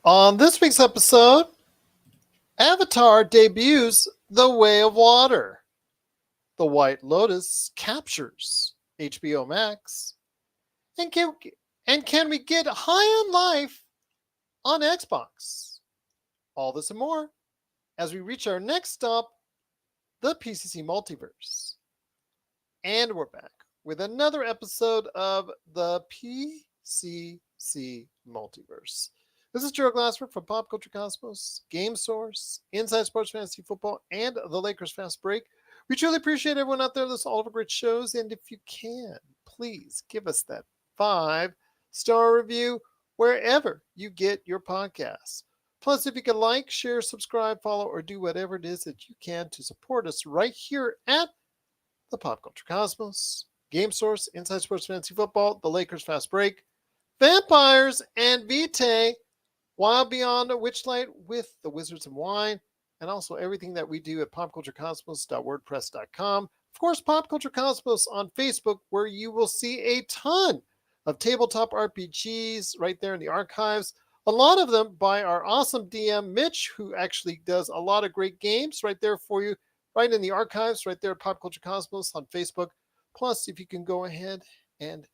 On this week's episode, Avatar debuts The Way of Water. The White Lotus captures HBO Max. And can we get high on life on Xbox? All this and more as we reach our next stop, the PCC Multiverse. And we're back with another episode of the PCC Multiverse. This is Gerald Glassford from Pop Culture Cosmos, Game Source, Inside Sports Fantasy Football, and the Lakers Fast Break. We truly appreciate everyone out there that's all of our great shows. And if you can, please give us that 5-star review wherever you get your podcasts. Plus, if you can like, share, subscribe, follow, or do whatever it is that you can to support us right here at the Pop Culture Cosmos, Game Source, Inside Sports Fantasy Football, the Lakers Fast Break, Vampires, and Vitae, Wild Beyond Witchlight with the Wizards and Wine, and also everything that we do at popculturecosmos.wordpress.com. Of course, Pop Culture Cosmos on Facebook, where you will see a ton of tabletop RPGs right there in the archives. A lot of them by our awesome DM, Mitch, who actually does a lot of great games right there for you, right in the archives, right there at Pop Culture Cosmos on Facebook. Plus, if you can go ahead and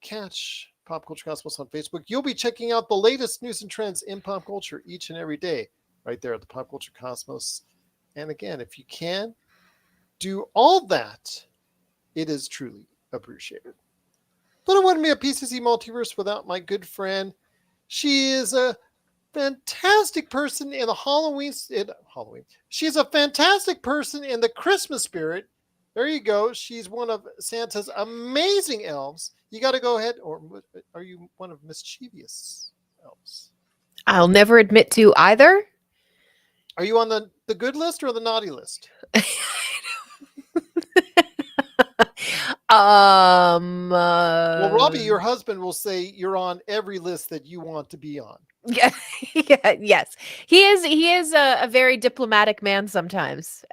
catch Pop Culture Cosmos on Facebook, you'll be checking out the latest news and trends in pop culture each and every day right there at the Pop Culture Cosmos. And again, if you can do all that, it is truly appreciated. But it wouldn't be a PCC Multiverse without my good friend. She is a fantastic person in the Halloween. She's a fantastic person in the Christmas spirit. There you go. She's one of Santa's amazing elves. You got to go ahead, or are you one of mischievous elves? I'll never admit to either. Are you on the good list or the naughty list? Well, Robbie, your husband, will say you're on every list that you want to be on. Yeah, yes. He is a very diplomatic man sometimes.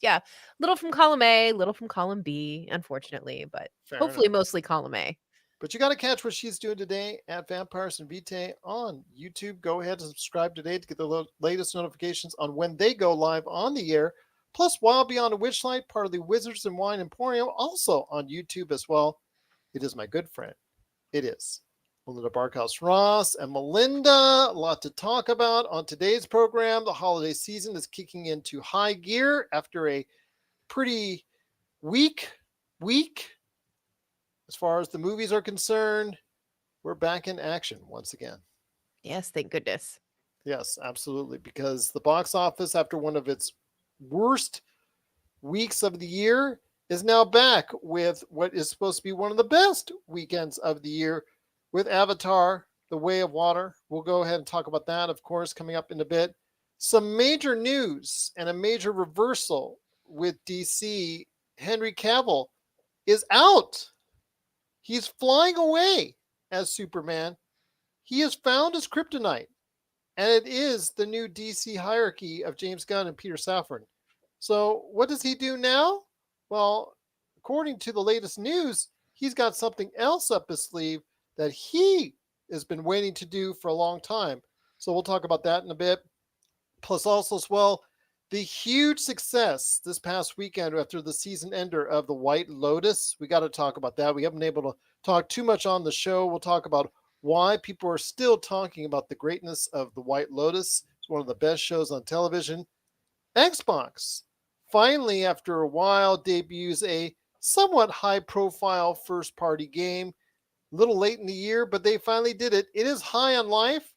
Yeah, little from column A, little from column B, unfortunately, but Fair hopefully enough. mostly column A. But you got to catch what she's doing today at Vampires and Vitae on YouTube. Go ahead and subscribe today to get the latest notifications on when they go live on the air. Plus, Wild Beyond a Witchlight, part of the Wizards and Wine Emporium, also on YouTube as well. It is my good friend. It is Melinda Barkhouse-Ross and Melinda. A lot to talk about on today's program. The holiday season is kicking into high gear after a pretty weak week. As far as the movies are concerned, we're back in action once again. Yes, thank goodness. Yes, absolutely. Because the box office, after one of its worst weeks of the year, is now back with what is supposed to be one of the best weekends of the year with Avatar, The Way of Water. We'll go ahead and talk about that, of course, coming up in a bit. Some major news and a major reversal with DC. Henry Cavill is out. He's flying away as Superman. He has found his kryptonite, and it is the new DC hierarchy of James Gunn and Peter Safran. So what does he do now? Well, according to the latest news, he's got something else up his sleeve that he has been waiting to do for a long time. So we'll talk about that in a bit. Plus also as well, the huge success this past weekend after the season ender of The White Lotus. We got to talk about that. We haven't been able to talk too much on the show. We'll talk about why people are still talking about the greatness of The White Lotus. It's one of the best shows on television. Xbox, finally, after a while, debuts a somewhat high-profile first-party game. A little late in the year, but they finally did it. It is high on life.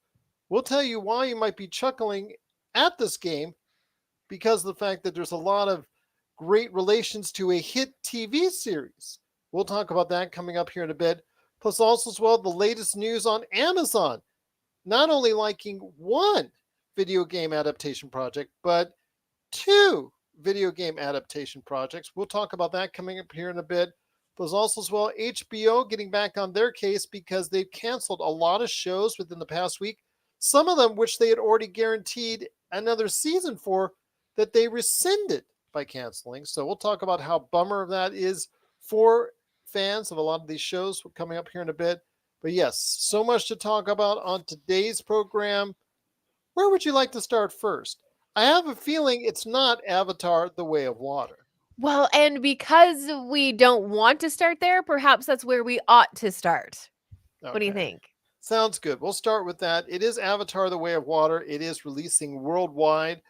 We'll tell you why you might be chuckling at this game, because of the fact that there's a lot of great relations to a hit TV series. We'll talk about that coming up here in a bit. Plus also as well, the latest news on Amazon. Not only liking one video game adaptation project, but two video game adaptation projects. We'll talk about that coming up here in a bit. Plus also as well, HBO getting back on their case because they've canceled a lot of shows within the past week. Some of them which they had already guaranteed another season for, that they rescinded by canceling. So we'll talk about how bummer that is for fans of a lot of these shows coming up here in a bit. But yes, so much to talk about on today's program. Where would you like to start first? I have a feeling it's not Avatar: The Way of Water. Well, and because we don't want to start there, perhaps that's where we ought to start. What do you Okay. think? Sounds good. We'll start with that. It is Avatar: The Way of Water. It is releasing worldwide,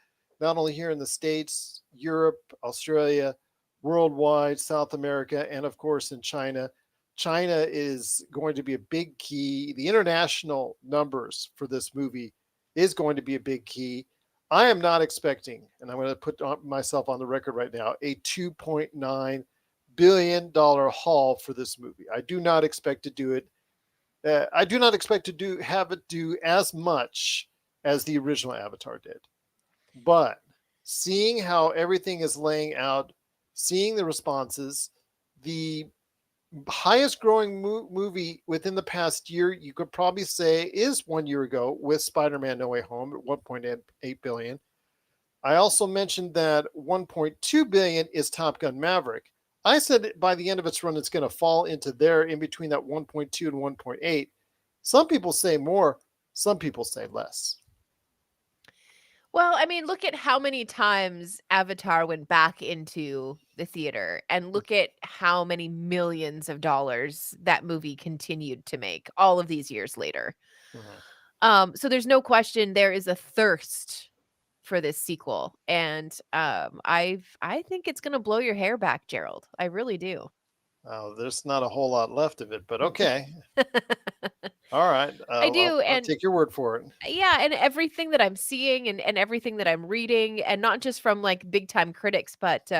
not only here in the States, Europe, Australia, worldwide, South America, and of course in China. China is going to be a big key. The international numbers for this movie is going to be a big key. I am not expecting, and I'm going to put myself on the record right now, a $2.9 billion haul for this movie. I do not expect to do it. I do not expect to have it do as much as the original Avatar did. But seeing how everything is laying out, seeing the responses, the highest growing movie within the past year, you could probably say, is 1 year ago with Spider-Man: No Way Home at 1.8 billion. I also mentioned that 1.2 billion is Top Gun Maverick. I said by the end of its run, it's going to fall into there in between that 1.2 and 1.8. Some people say more, some people say less. Well, I mean, look at how many times Avatar went back into the theater and look at how many millions of dollars that movie continued to make all of these years later. Mhm. So there's no question there is a thirst for this sequel, and I think it's gonna blow your hair back, Gerald. I really do. There's not a whole lot left of it, but okay. All right. I I'll, do, I'll, I'll and take your word for it. yeah, and everything that I'm seeing and everything that I'm reading, and not just from like big time critics, but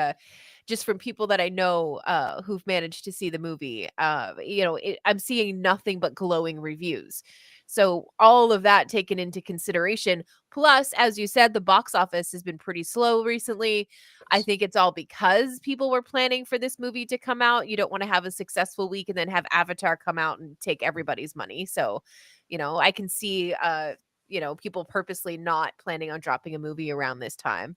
just from people that I know who've managed to see the movie. I'm seeing nothing but glowing reviews. So all of that taken into consideration, plus, as you said, the box office has been pretty slow recently. I think it's all because people were planning for this movie to come out. You don't want to have a successful week and then have Avatar come out and take everybody's money. So, I can see people purposely not planning on dropping a movie around this time.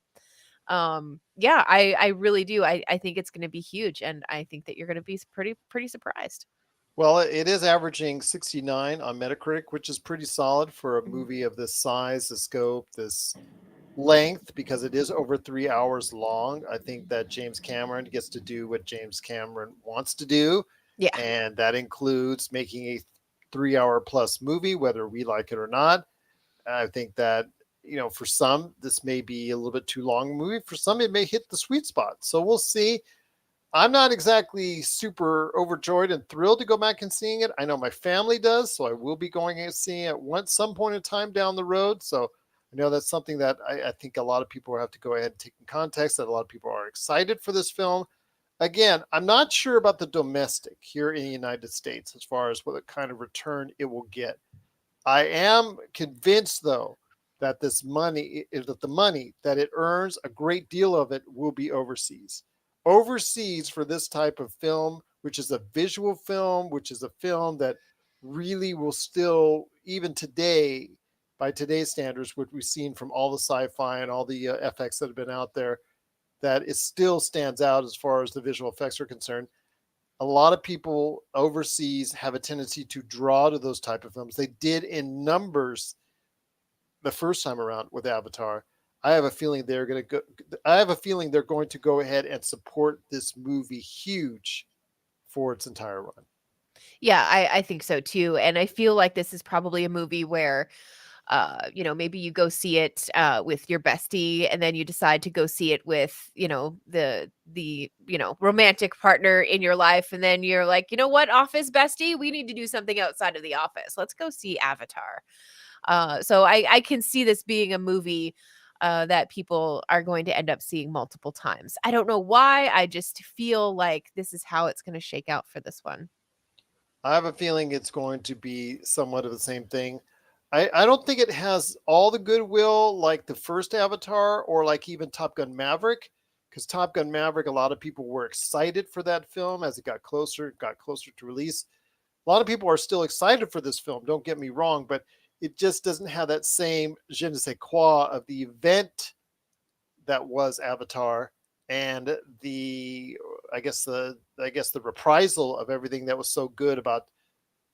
Yeah, I really do. I think it's going to be huge, and I think that you're going to be pretty surprised. Well, it is averaging 69 on Metacritic, which is pretty solid for a Mhm. movie of this size, this scope, this length, because it is over 3 hours long. I think that James Cameron gets to do what James Cameron wants to do, Yeah. and that includes making a 3 hour plus movie, whether we like it or not. I think that, for some, this may be a little bit too long a movie. For some, it may hit the sweet spot. So we'll see. I'm not exactly super overjoyed and thrilled to go back and seeing it. I know my family does, so I will be going and seeing it once some point in time down the road. So I know that's something that I think a lot of people have to go ahead and take in context, that a lot of people are excited for this film. Again, I'm not sure about the domestic here in the United States as far as what kind of return it will get. I am convinced, though, that the money that it earns, a great deal of it will be overseas. Overseas for this type of film, which is a visual film, which is a film that really will still, even today, by today's standards, what we've seen from all the sci-fi and all the FX that have been out there, that it still stands out as far as the visual effects are concerned. A lot of people overseas have a tendency to draw to those type of films. They did in numbers the first time around with Avatar. I have a feeling they're going to go. I have a feeling they're going to go ahead and support this movie huge for its entire run. Yeah, I think so too. And I feel like this is probably a movie where maybe you go see it with your bestie, and then you decide to go see it with, the romantic partner in your life, and then you're like, you know what, office bestie, we need to do something outside of the office. Let's go see Avatar. So I can see this being a movie that people are going to end up seeing multiple times. I don't know why. I just feel like this is how it's going to shake out for this one. I have a feeling it's going to be somewhat of the same thing. I don't think it has all the goodwill like the first Avatar or like even Top Gun Maverick, because Top Gun Maverick, a lot of people were excited for that film as it got closer to release. A lot of people are still excited for this film, don't get me wrong, but it just doesn't have that same je ne sais quoi of the event that was Avatar, and the I guess the reprisal of everything that was so good about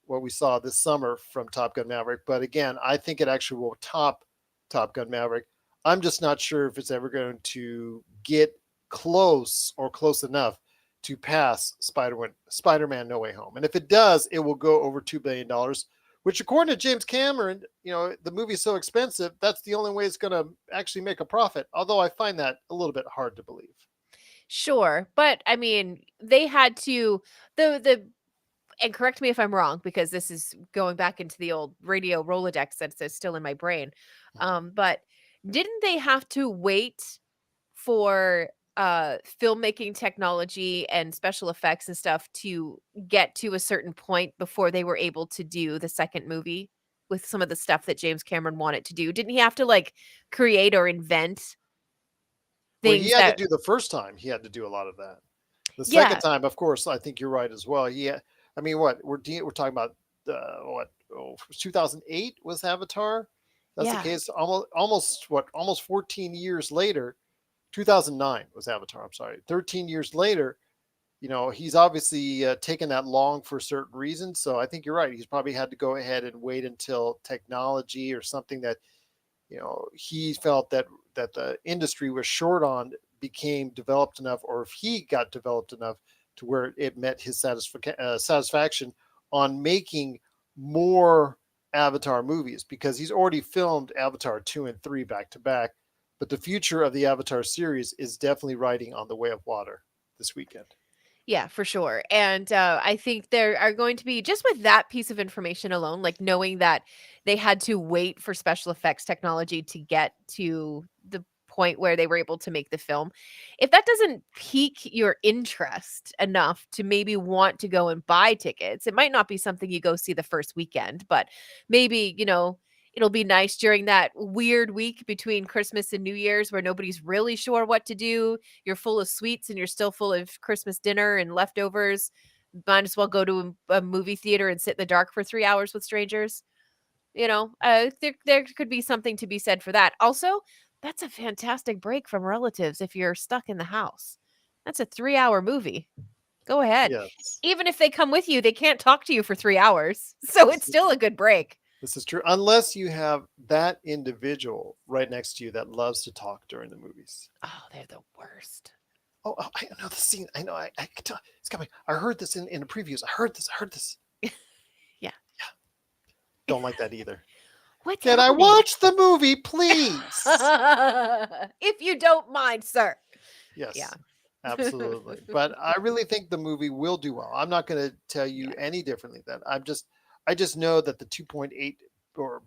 what we saw this summer from Top Gun Maverick. But again, I think it actually will top Top Gun Maverick. I'm just not sure if it's ever going to get close or close enough to pass Spider-Man No Way Home. And if it does, it will go over $2 billion, which according to James Cameron, the movie's so expensive, that's the only way it's going to actually make a profit. Although I find that a little bit hard to believe. Sure, but I mean, they had to the and correct me if I'm wrong because this is going back into the old radio Rolodex that's still in my brain. But didn't they have to wait for filmmaking technology and special effects and stuff to get to a certain point before they were able to do the second movie with some of the stuff that James Cameron wanted to do? Didn't he have to like create or invent Well, he things had to that do the first time. He had to do a lot of that. The second yeah, time, of course, I think you're right as well. Yeah, I mean, what we're talking about? 2008 was Avatar. That's the yeah. case. Almost 14 years later. 2009 was Avatar. I'm sorry. 13 years later, he's obviously taken that long for certain reasons. So I think you're right. He's probably had to go ahead and wait until technology or something that he felt that the industry was short on became developed enough, or if he got developed enough to where it met his satisfaction on making more Avatar movies, because he's already filmed Avatar 2 and 3 back to back. But the future of the Avatar series is definitely riding on the Way of Water this weekend. Yeah, for sure. And I think there are going to be, just with that piece of information alone, like knowing that they had to wait for special effects technology to get to the point where they were able to make the film. If that doesn't pique your interest enough to maybe want to go and buy tickets, it might not be something you go see the first weekend, but maybe, it'll be nice during that weird week between Christmas and New Year's where nobody's really sure what to do. You're full of sweets and you're still full of Christmas dinner and leftovers. Might as well go to a movie theater and sit in the dark for 3 hours with strangers. There could be something to be said for that. Also, that's a fantastic break from relatives if you're stuck in the house. That's a 3-hour movie. Go ahead. Yes. Even if they come with you, they can't talk to you for 3 hours. So it's still a good break. This is true, unless you have that individual right next to you that loves to talk during the movies. Oh, they're the worst. Oh, I know the scene. I know. I can tell. It's coming. I heard this in the previews. I heard this. Yeah. Don't like that either. What's Can I happening? watch the movie, please? If you don't mind, sir. Yes. Yeah. Absolutely. But I really think the movie will do well. I'm not going to tell you any differently than I just know that the 2.8 or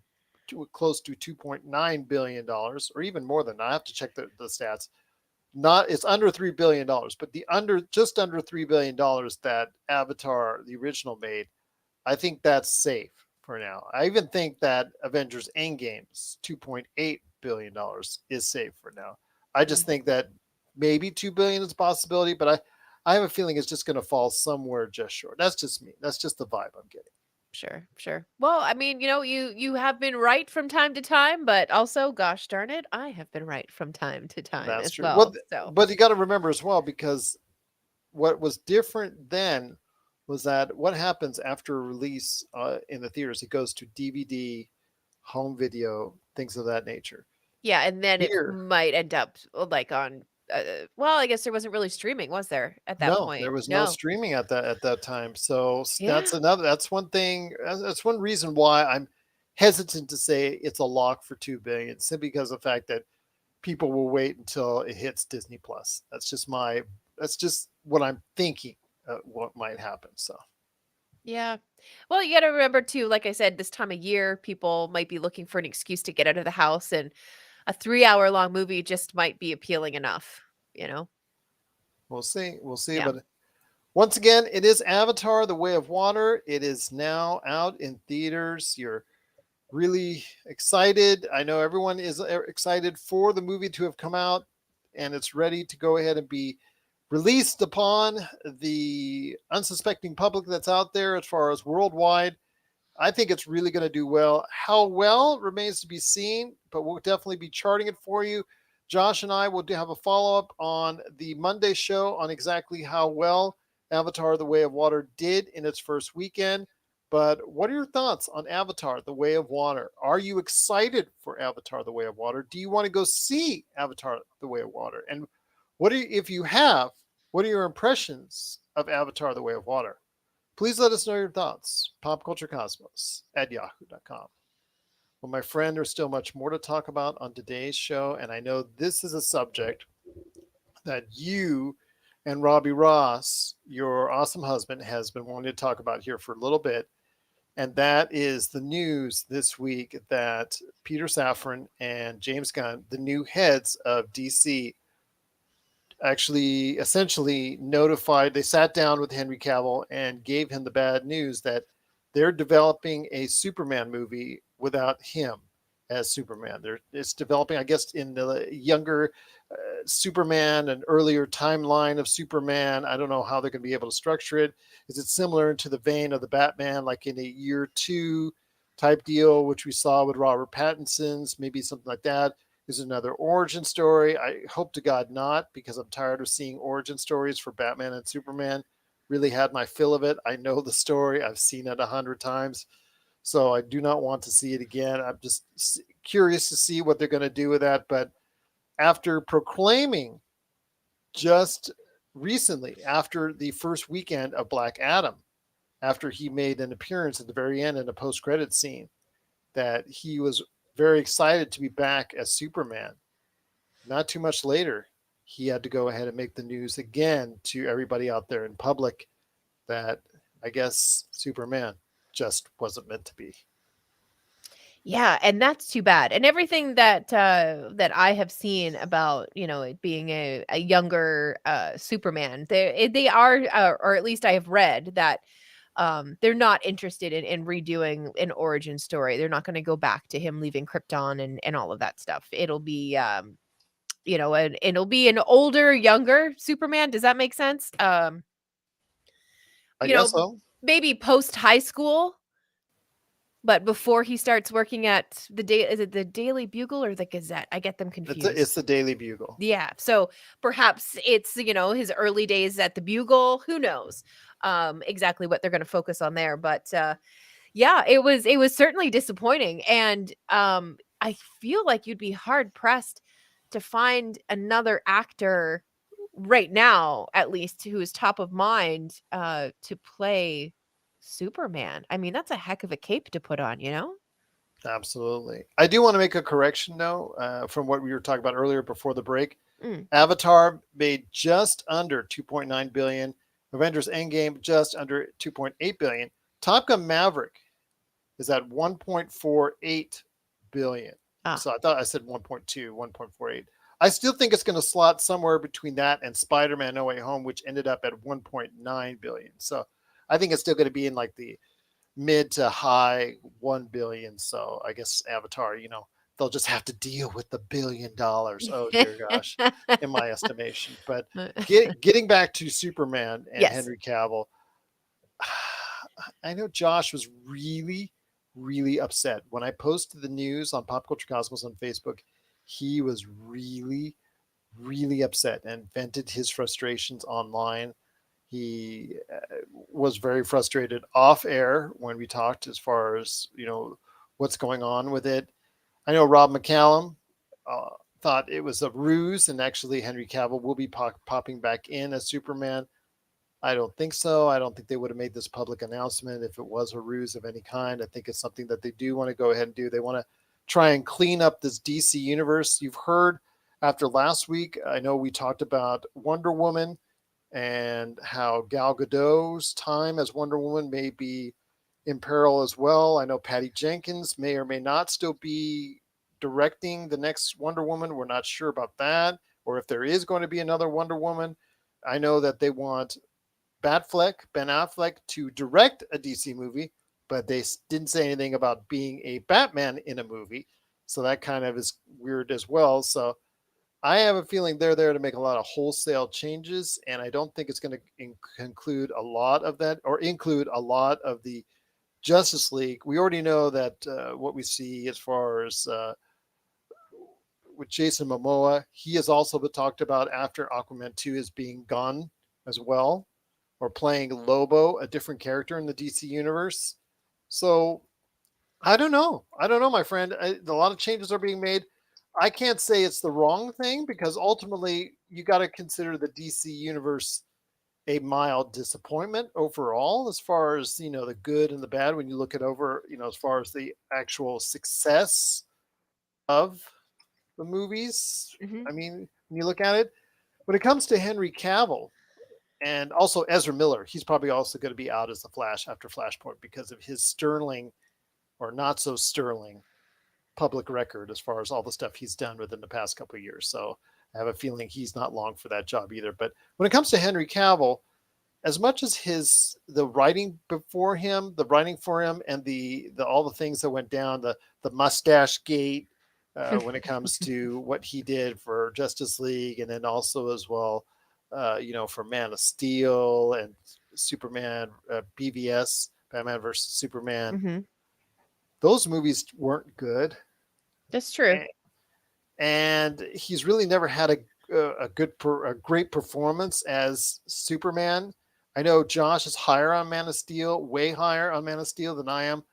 close to 2.9 billion dollars, or even more than that. I have to check the stats. It's under $3 billion, but just under $3 billion that Avatar the original made, I think that's safe for now. I even think that Avengers Endgame's $2.8 billion is safe for now. I just think that maybe 2 billion is a possibility, but I have a feeling it's just going to fall somewhere just short. That's just me. That's just the vibe I'm getting. Sure. Well, I mean, you have been right from time to time, but also, gosh darn it, I have been right from time to time That's as true. Well, well. So, but you got to remember as well, because what was different then was that what happens after a release in the theaters, it goes to DVD, home video, things of that nature. yeah, and then it Here, might end up like on well, I guess there wasn't really streaming, was there, at that no, there point? was no No. streaming at that time. So Yeah. that's one thing. That's one reason why I'm hesitant to say it's a lock for 2 billion, simply because of the fact that people will wait until it hits Disney Plus. That's just what I'm thinking what might happen. So Yeah. Well, you got to remember too, like I said, this time of year, people might be looking for an excuse to get out of the house, and a 3-hour long movie just might be appealing enough, you know? we'll see. We'll see. Yeah. But once again, it is Avatar: The Way of Water. It is now out in theaters. You're really excited. I know everyone is excited for the movie to have come out, and it's ready to go ahead and be released upon the unsuspecting public that's out there as far as worldwide. I think it's really going to do well. How well remains to be seen, but we'll definitely be charting it for you. Josh and I will have a follow up on the Monday show on exactly how well Avatar: The Way of Water did in its first weekend. But what are your thoughts on Avatar: The Way of Water? Are you excited for Avatar: The Way of Water? Do you want to go see Avatar: The Way of Water? And what are you, if you have, what are your impressions of Avatar: The Way of Water? Please let us know your thoughts. Popculturecosmos@yahoo.com. Well, my friend, there's still much more to talk about on today's show, and I know this is a subject that you and Robbie Ross, your awesome husband, has been wanting to talk about here for a little bit. And that is the news this week that Peter Safran and James Gunn, the new heads of DC, actually essentially notified, they sat down with Henry Cavill and gave him the bad news that they're developing a Superman movie without him as Superman. It's developing, I guess, in the younger Superman, an earlier timeline of Superman. I don't know how they're going to be able to structure it. Is it similar to the vein of the Batman, like in a year two type deal, which we saw with Robert Pattinson's, maybe something like that? Is another origin story? I hope to God not, because I'm tired of seeing origin stories for Batman and Superman. Really had my fill of it. I know the story. I've seen it 100 times. So I do not want to see it again. I'm just curious to see what they're going to do with that. But after proclaiming just recently, after the first weekend of Black Adam, after he made an appearance at the very end in a post-credit scene, that he was very excited to be back as Superman. Not too much later, he had to go ahead and make the news again to everybody out there in public that I guess Superman just wasn't meant to be. Yeah, and that's too bad. And everything that I have seen about, it being a younger Superman, they are, or at least I have read that they're not interested in redoing an origin story. They're not going to go back to him leaving Krypton and all of that stuff. It'll be it'll be an older, younger Superman. Does that make sense? I You guess know, so. maybe post high school, but before he starts working at is it the Daily Bugle or the Gazette? I get them confused. It's the Daily Bugle. Yeah. So perhaps it's, his early days at the Bugle. Who knows exactly what they're going to focus on there. But yeah, it was certainly disappointing. And I feel like you'd be hard pressed to find another actor right now, at least, who is top of mind to play Superman. I mean, that's a heck of a cape to put on, you know? Absolutely. I do want to make a correction, though, from what we were talking about earlier before the break. Mm. Avatar made just under 2.9 billion. Avengers Endgame just under 2.8 billion. Top Gun Maverick is at 1.48 billion. Ah. So I thought I said 1.2, 1.48. I still think it's going to slot somewhere between that and Spider-Man No Way Home, which ended up at 1.9 billion. So I think it's still going to be in like the mid to high 1 billion. So I guess Avatar, they'll just have to deal with the $1 billion. Oh dear gosh, in my estimation. But getting back to Superman and Yes. Henry Cavill, I know Josh was really, really upset when I posted the news on Pop Culture Cosmos on Facebook. He was really, really upset and vented his frustrations online. He was very frustrated off air when we talked as far as, what's going on with it. I know Rob McCallum thought it was a ruse, and actually Henry Cavill will be popping back in as Superman. I don't think so. I don't think they would have made this public announcement if it was a ruse of any kind. I think it's something that they do want to go ahead and do. They want to try and clean up this DC universe. You've heard after last week, I know we talked about Wonder Woman and how Gal Gadot's time as Wonder Woman may be in peril as well. I know Patty Jenkins may or may not still be directing the next Wonder Woman. We're not sure about that, or if there is going to be another Wonder Woman. I know that they want Ben Affleck, to direct a DC movie, but they didn't say anything about being a Batman in a movie. So that kind of is weird as well. So I have a feeling they're there to make a lot of wholesale changes, and I don't think it's going to include a lot of that or include a lot of the Justice League. We already know that what we see as far as with Jason Momoa, he has also been talked about after Aquaman 2 is being gone as well, or playing Lobo, a different character in the DC universe. So I don't know. I don't know, my friend. A lot of changes are being made. I can't say it's the wrong thing because ultimately you got to consider the DC universe a mild disappointment overall, as far as the good and the bad. When you look it over, as far as the actual success of the movies. Hmm. I mean, when you look at it, when it comes to Henry Cavill and also Ezra Miller, he's probably also going to be out as the Flash after Flashpoint because of his sterling or not so sterling public record as far as all the stuff he's done within the past couple of years. So I have a feeling he's not long for that job either. But when it comes to Henry Cavill, as much as the writing before him, the writing for him, and the all the things that went down, the mustache gate, when it comes to what he did for Justice League, and then also as well, for Man of Steel and Superman, BVS, Batman versus Superman. Hmm. Those movies weren't good, That's true. and he's really never had a great performance as Superman. I know Josh is higher on Man of Steel, way higher on Man of Steel than I am.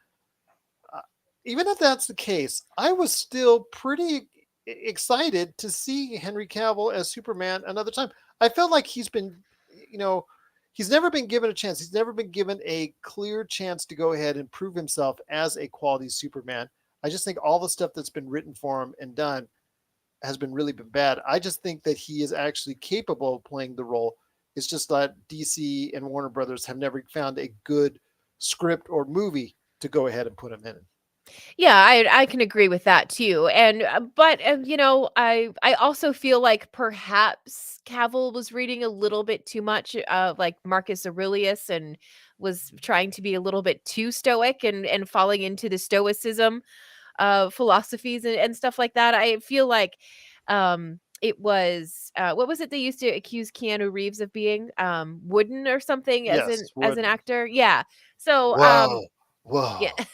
Uh, Even if that's the case, I was still pretty excited to see Henry Cavill as Superman another time. I felt like you know, he's never been given a chance. He's never been given a clear chance to go ahead and prove himself as a quality Superman. I just think all the stuff that's been written for him and done has been bad. I just think that he is actually capable of playing the role. It's just that DC and Warner Brothers have never found a good script or movie to go ahead and put him in. Yeah, I can agree with that too. And but I also feel like perhaps Cavill was reading a little bit too much like Marcus Aurelius, and was trying to be a little bit too stoic, and falling into the stoicism philosophies, and stuff like that. I feel like it was what was it they used to accuse Keanu Reeves of being? Wooden or something, as Yes, an wouldn't. actor. Yeah. So Whoa, yeah. whoa.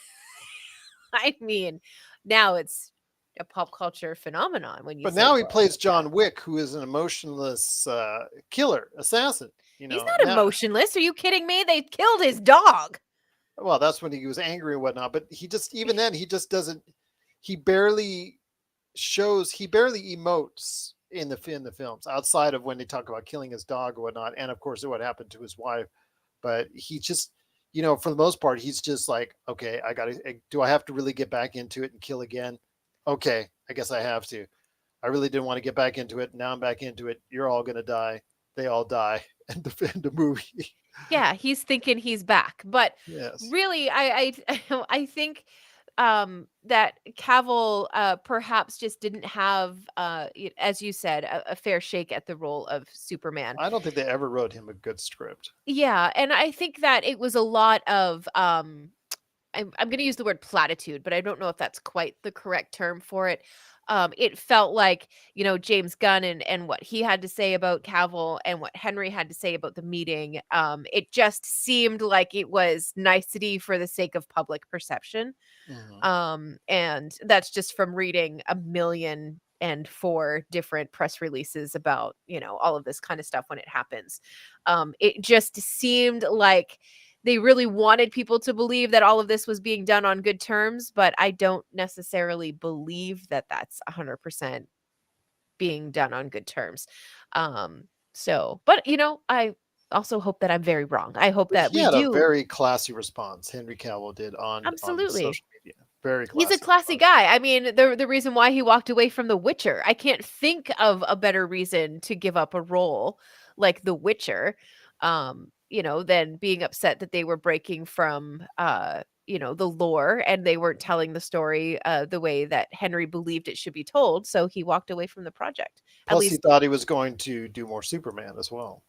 I mean, now it's a pop culture phenomenon when you But say now he world like plays that. John Wick, who is an emotionless killer, assassin. He's not Now, emotionless. Are you kidding me? They killed his dog. well, that's when he was angry and whatnot. But even then, he just doesn't. He barely he barely emotes in the films outside of when they talk about killing his dog or whatnot, and of course what happened to his wife. But he just, for the most part, he's just like, okay, do I have to really get back into it and kill again? Okay, I guess I have to. I really didn't want to get back into it. Now I'm back into it. You're all gonna die. They all die. And the movie. Yeah, he's thinking he's back. But Yes. really, I think that Cavill perhaps just didn't have as you said, a fair shake at the role of Superman. I don't think they ever wrote him a good script. Yeah, and I think that it was a lot of I'm going to use the word platitude, but I don't know if that's quite the correct term for it. It felt like, James Gunn, and what he had to say about Cavill, and what Henry had to say about the meeting. It just seemed like it was nicety for the sake of public perception. Mhm. And that's just from reading a million and four different press releases about, all of this kind of stuff when it happens. It just seemed like they really wanted people to believe that all of this was being done on good terms, but I don't necessarily believe that that's 100% being done on good terms. But I also hope that I'm very wrong. I hope But that he we had a do. very classy response. Henry Cavill did on Absolutely. social media. Very He's a classy classy response. guy. I mean, the reason why he walked away from The Witcher, I can't think of a better reason to give up a role like The Witcher, than being upset that they were breaking from the lore, and they weren't telling the story the way that Henry believed it should be told. So he walked away from the project. At Plus, he least. thought he was going to do more Superman as well.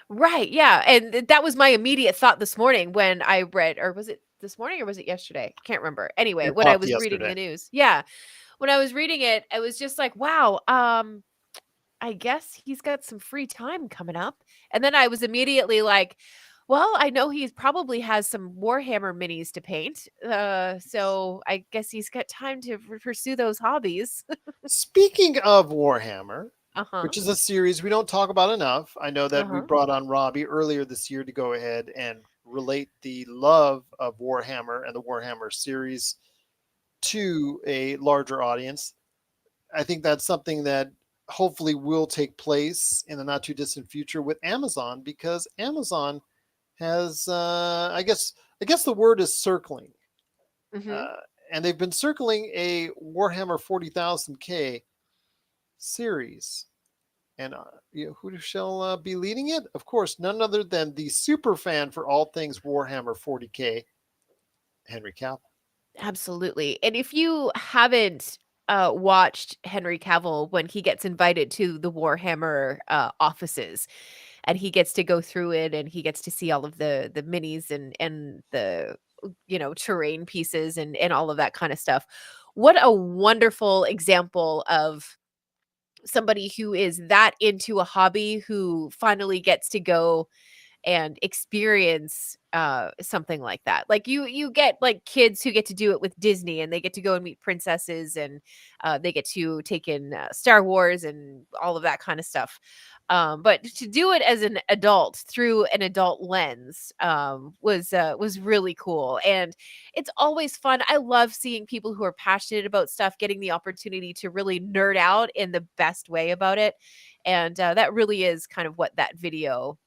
Right, yeah, and that was my immediate thought this morning when I read, or was it this morning or was it yesterday? I can't remember. Anyway, It when I popped was reading yesterday. the news. Yeah. When I was reading it, I was just like, "Wow, I guess he's got some free time coming up." And then I was immediately like, "Well, I know he probably has some Warhammer minis to paint. So I guess he's got time to pursue those hobbies." Speaking of Warhammer, Uh-huh. which is a series we don't talk about enough, I know that we Uh-huh. brought on Robbie earlier this year to go ahead and relate the love of Warhammer and the Warhammer series to a larger audience. I think that's something that hopefully will take place in the not too distant future with Amazon, because Amazon has, I guess the word is circling, Hmm. uh, and they've been circling a Warhammer 40,000K series. And who shall be leading it? Of course, none other than the super fan for all things Warhammer 40K, Henry Cavill. Absolutely. And if you haven't watched Henry Cavill when he gets invited to the Warhammer offices, and he gets to go through it, and he gets to see all of the minis and the terrain pieces and all of that kind of stuff. What a wonderful example of somebody who is that into a hobby who finally gets to go and experience something like that. Like you get like kids who get to do it with Disney, and they get to go and meet princesses, and they get to take in Star Wars and all of that kind of stuff. But to do it as an adult through an adult lens was really cool, and it's always fun. I love seeing people who are passionate about stuff getting the opportunity to really nerd out in the best way about it, and that really is kind of what that video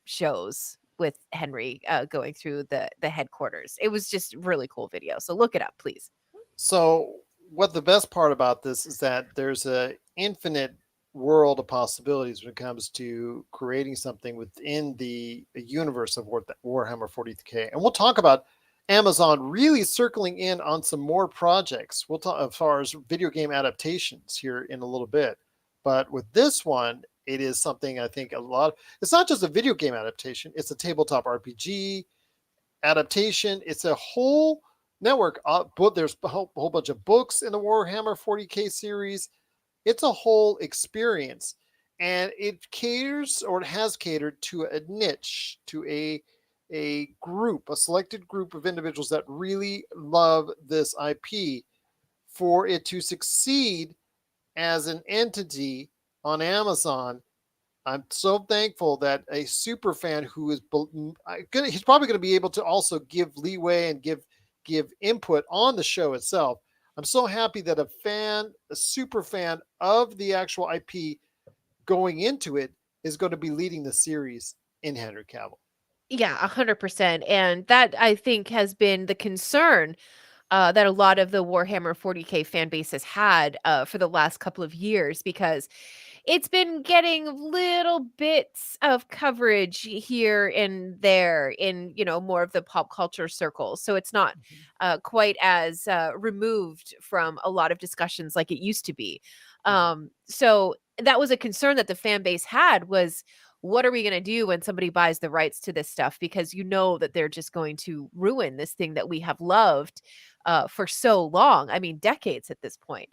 shows with Henry going through the headquarters. It was just really cool video. So look it up, please. So, what the best part about this is that there's a infinite world of possibilities when it comes to creating something within the universe of Warhammer 40K. And we'll talk about Amazon really circling in on some more projects. We'll talk as far as video game adaptations here in a little bit. But with this one, it is something I think a lot. It's not just a video game adaptation; it's a tabletop RPG adaptation. It's a whole network. But there's a whole bunch of books in the Warhammer 40K series. It's a whole experience, and it caters, or it has catered to a niche, to a group, a selected group of individuals that really love this IP. For it to succeed as an entity on Amazon, I'm so thankful that a super fan who is he's probably going to be able to also give leeway and give input on the show itself. I'm so happy that a super fan of the actual IP going into it is going to be leading the series in Henry Cavill. Yeah, 100%. And that I think has been the concern that a lot of the Warhammer 40K fan base has had for the last couple of years, because it's been getting little bits of coverage here and there in, more of the pop culture circles. So it's not quite as removed from a lot of discussions like it used to be. Mm-hmm. So that was a concern that the fan base had, was what are we going to do when somebody buys the rights to this stuff? Because that they're just going to ruin this thing that we have loved for so long. I mean, decades at this point.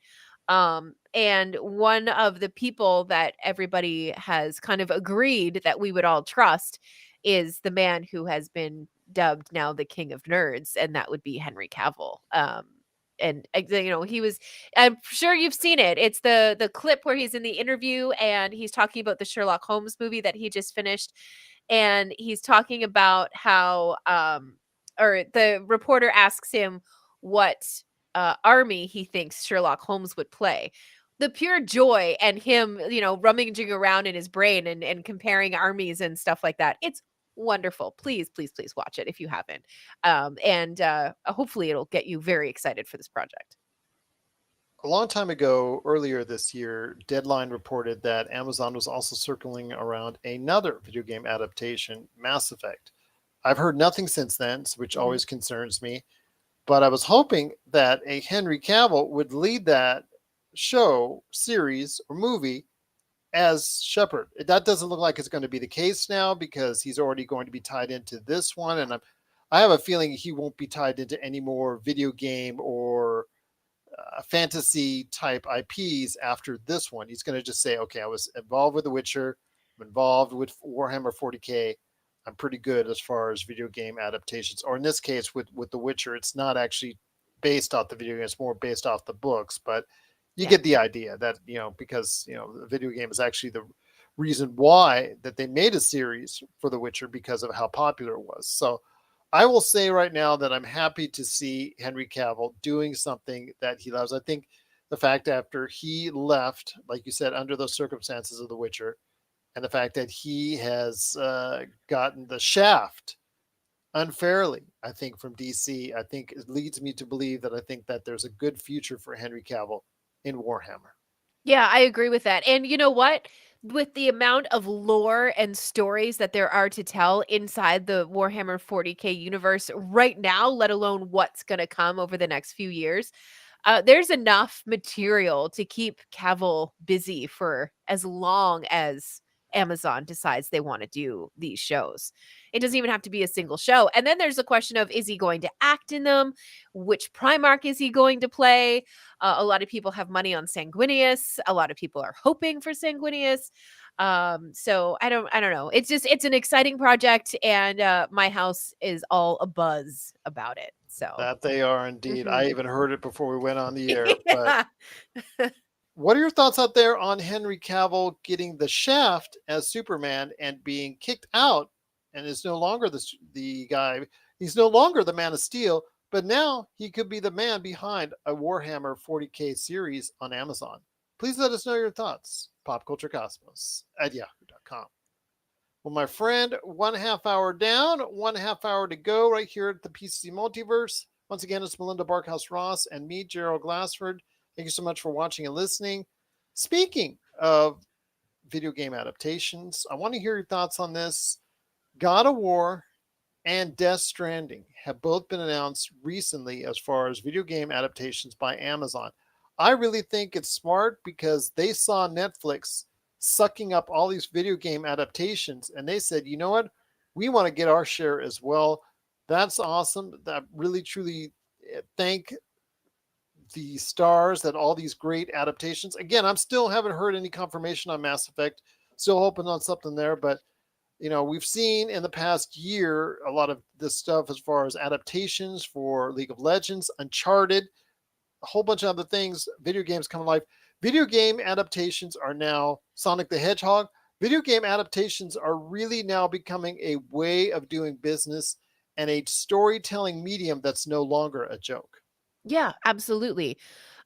And one of the people that everybody has kind of agreed that we would all trust is the man who has been dubbed now the King of Nerds, and that would be Henry Cavill. And he was, I'm sure you've seen it. It's the clip where he's in the interview and he's talking about the Sherlock Holmes movie that he just finished, and he's talking about how or the reporter asks him what army he thinks Sherlock Holmes would play. The pure joy and him, rummaging around in his brain and comparing armies and stuff like that. It's wonderful. Please, please, please watch it if you haven't. And hopefully it'll get you very excited for this project. A long time ago, earlier this year, Deadline reported that Amazon was also circling around another video game adaptation, Mass Effect. I've heard nothing since then, which Mhm. always concerns me. But I was hoping that a Henry Cavill would lead that show, series, or movie as Shepard. That doesn't look like it's going to be the case now, because he's already going to be tied into this one, and I have a feeling he won't be tied into any more video game or fantasy type IPs after this one. He's going to just say, okay, I was involved with The Witcher, I'm involved with Warhammer 40K. I'm pretty good as far as video game adaptations. Or in this case, with The Witcher, it's not actually based off the video game; it's more based off the books. But you Yeah. get the idea that because the video game is actually the reason why that they made a series for The Witcher because of how popular it was. So I will say right now that I'm happy to see Henry Cavill doing something that he loves. I think the fact after he left, like you said, under those circumstances of The Witcher, and the fact that he has gotten the shaft unfairly, I think, from DC, I think it leads me to believe that I think that there's a good future for Henry Cavill in Warhammer. Yeah, I agree with that. And you know what? With the amount of lore and stories that there are to tell inside the Warhammer 40K universe right now, let alone what's going to come over the next few years, there's enough material to keep Cavill busy for as long as Amazon decides they want to do these shows. It doesn't even have to be a single show. And then there's a question of, is he going to act in them? Which Primarch is he going to play? A lot of people have money on Sanguinius. A lot of people are hoping for Sanguinius. So I don't know. It's an exciting project, and my house is all a buzz about it. So That they are indeed. I mhm. even heard it before we went on the air. But Yeah. what are your thoughts out there on Henry Cavill getting the shaft as Superman and being kicked out and is no longer the guy? He's no longer the Man of Steel, but now he could be the man behind a Warhammer 40K series on Amazon. Please let us know your thoughts. Popculturecosmos at yahoo.com. Well, my friend, 1/2 hour down, 1/2 hour to go right here at the PCC Multiverse. Once again, it's Melinda Barkhouse-Ross and me, Gerald Glassford. Thank you so much for watching and listening. Speaking of video game adaptations, I want to hear your thoughts on this. God of War and Death Stranding have both been announced recently as far as video game adaptations by Amazon. I really think it's smart because they saw Netflix sucking up all these video game adaptations and they said, you know what? We want to get our share as well. That's awesome. That really truly thank the stars that all these great adaptations. Again, I'm still haven't heard any confirmation on Mass Effect. Still hoping on something there, but we've seen in the past year a lot of this stuff as far as adaptations for League of Legends, Uncharted, a whole bunch of other things, video games come to life. Video game adaptations are now Sonic the Hedgehog. Video game adaptations are really now becoming a way of doing business and a storytelling medium that's no longer a joke. Yeah, absolutely.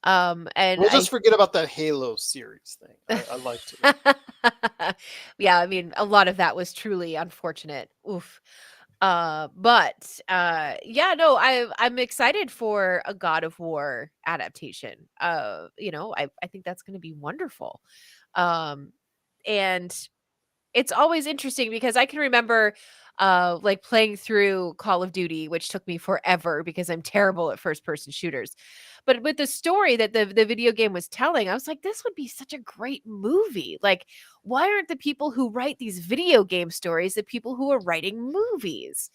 And We'll just forget about that Halo series thing. I liked it. yeah, I mean, a lot of that was truly unfortunate. Oof. But yeah, no, I'm excited for a God of War adaptation. I think that's going to be wonderful. Um, and it's always interesting because I can remember like playing through Call of Duty, which took me forever because I'm terrible at first person shooters. But with the story that the video game was telling, I was like, this would be such a great movie. Like, why aren't the people who write these video game stories the people who are writing movies?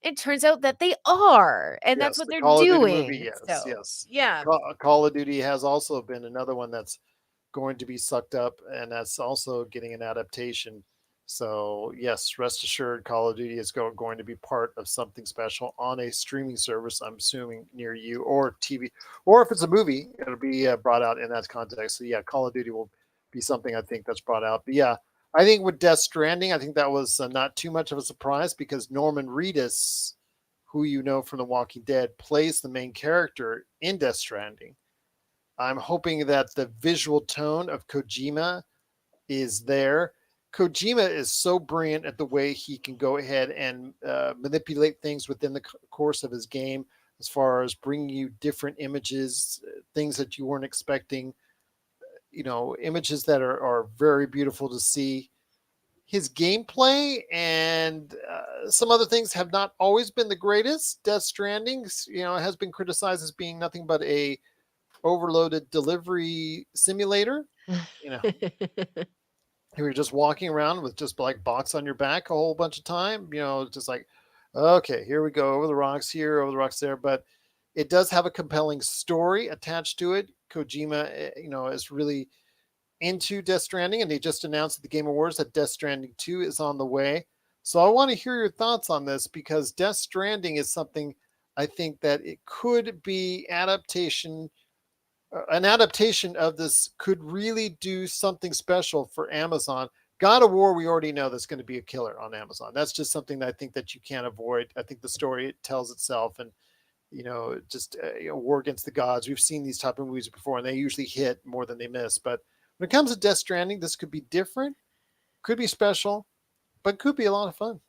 It turns out that they are, and that's Yes, what the they're Call of Duty movie. doing. Yes, So yes. yeah. Call of Duty has also been another one that's going to be sucked up, and that's also getting an adaptation. So yes, rest assured, Call of Duty is going to be part of something special on a streaming service. I'm assuming near you or TV, or if it's a movie, it'll be brought out in that context. So yeah, Call of Duty will be something I think that's brought out. But yeah, I think with Death Stranding, I think that was not too much of a surprise because Norman Reedus, who you know from The Walking Dead, plays the main character in Death Stranding. I'm hoping that the visual tone of Kojima is there. Kojima is so brilliant at the way he can go ahead and manipulate things within the course of his game, as far as bringing you different images, things that you weren't expecting, images that are very beautiful to see. His gameplay and some other things have not always been the greatest. Death Stranding, has been criticized as being nothing but a overloaded delivery simulator. You know, you were just walking around with just like box on your back a whole bunch of time. Just like, okay, here we go over the rocks here, over the rocks there. But it does have a compelling story attached to it. Kojima, is really into Death Stranding, and they just announced at the Game Awards that Death Stranding 2 is on the way. So I want to hear your thoughts on this because Death Stranding is something I think that it could be an adaptation of this could really do something special for Amazon God of War, we already know that's going to be a killer on Amazon. That's just something that I think that you can't avoid. I think the story tells itself, and just War Against the Gods. We've seen these type of movies before, and they usually hit more than they miss. But when it comes to Death Stranding, this could be different, could be special, but could be a lot of fun.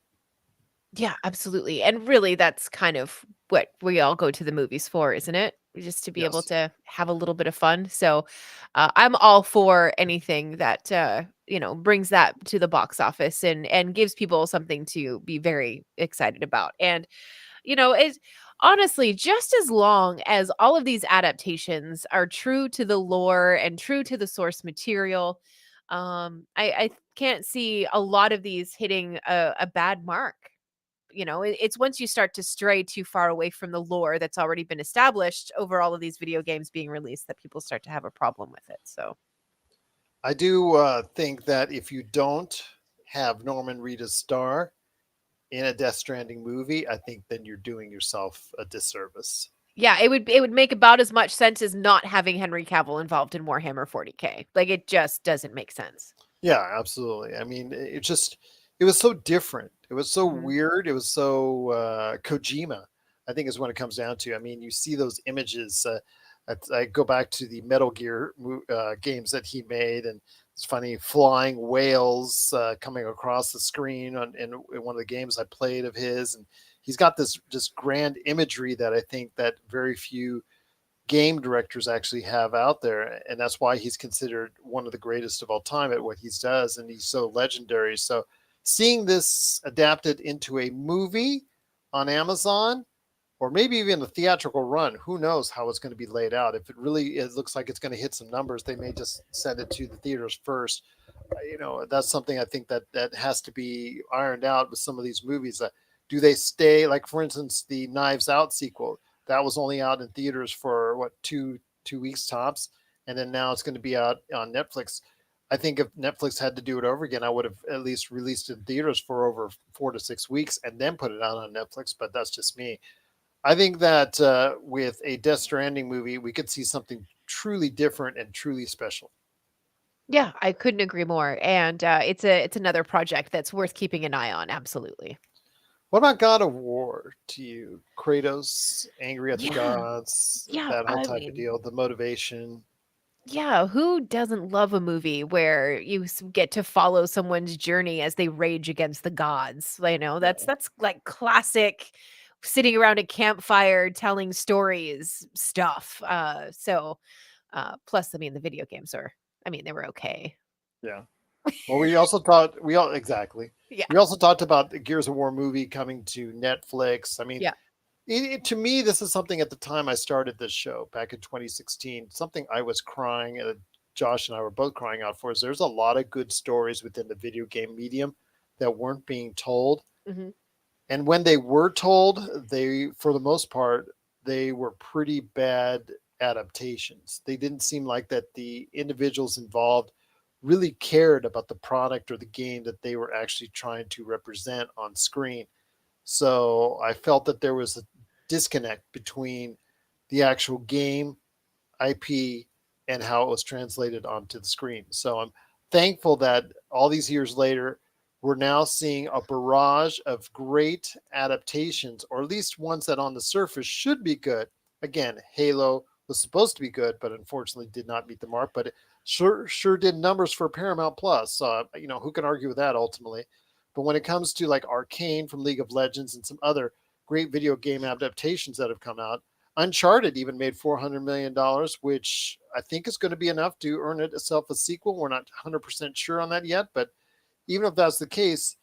Yeah, absolutely. And really, that's kind of what we all go to the movies for, isn't it? Just to be able Yes, to have a little bit of fun. So I'm all for anything that, brings that to the box office and gives people something to be very excited about. And, it's honestly just as long as all of these adaptations are true to the lore and true to the source material. I can't see a lot of these hitting a bad mark. It's once you start to stray too far away from the lore that's already been established over all of these video games being released that people start to have a problem with it. So I do think that if you don't have Norman Reedus star in a Death Stranding movie, I think then you're doing yourself a disservice. yeah, it would make about as much sense as not having Henry Cavill involved in Warhammer 40K. Like it just doesn't make sense. Yeah, absolutely. I mean, it was so different. It was so Mhm. weird. It was so Kojima, I think is when it comes down to. I mean, you see those images. I go back to the Metal Gear games that he made, and it's funny flying whales coming across the screen in one of the games I played of his, and he's got this just grand imagery that I think that very few game directors actually have out there, and that's why he's considered one of the greatest of all time at what he does, and he's so legendary. So seeing this adapted into a movie on Amazon, or maybe even a theatrical run, who knows how it's going to be laid out. If it looks like it's going to hit some numbers, they may just send it to the theaters first. That's something I think that has to be ironed out with some of these movies. Do they stay, like for instance the Knives Out sequel that was only out in theaters for what, two weeks tops, and then now it's going to be out on Netflix. I think if Netflix had to do it over again, I would have at least released it in theaters for over 4 to 6 weeks and then put it out on Netflix. But that's just me. I think that with a Death Stranding movie, we could see something truly different and truly special. Yeah, I couldn't agree more. And it's another project that's worth keeping an eye on. Absolutely. What about God of War to you? Kratos, angry at the Yeah. gods, Yeah, that whole I type of mean, deal, the motivation. yeah, who doesn't love a movie where you get to follow someone's journey as they rage against the gods? That's Yeah. that's like classic sitting around a campfire telling stories stuff. Plus, I mean, the video games they were okay. Yeah. Well, we also thought we all exactly. Yeah. We also talked about the Gears of War movie coming to Netflix. I mean, Yeah. to me, this is something at the time I started this show back in 2016. Something I was crying. Josh and I were both crying out for. Is there's a lot of good stories within the video game medium that weren't being told, Hmm. and when they were told, they, for the most part, they were pretty bad adaptations. They didn't seem like that the individuals involved really cared about the product or the game that they were actually trying to represent on screen. So I felt that there was a disconnect between the actual game IP and how it was translated onto the screen. So I'm thankful that all these years later, we're now seeing a barrage of great adaptations, or at least ones that on the surface should be good. Again, Halo was supposed to be good, but unfortunately did not meet the mark. But it sure did numbers for Paramount Plus. So who can argue with that ultimately? But when it comes to like Arcane from League of Legends and some other great video game adaptations that have come out, Uncharted even made $400 million, which I think is going to be enough to earn itself a sequel. We're not 100% sure on that yet, but even if that's the case,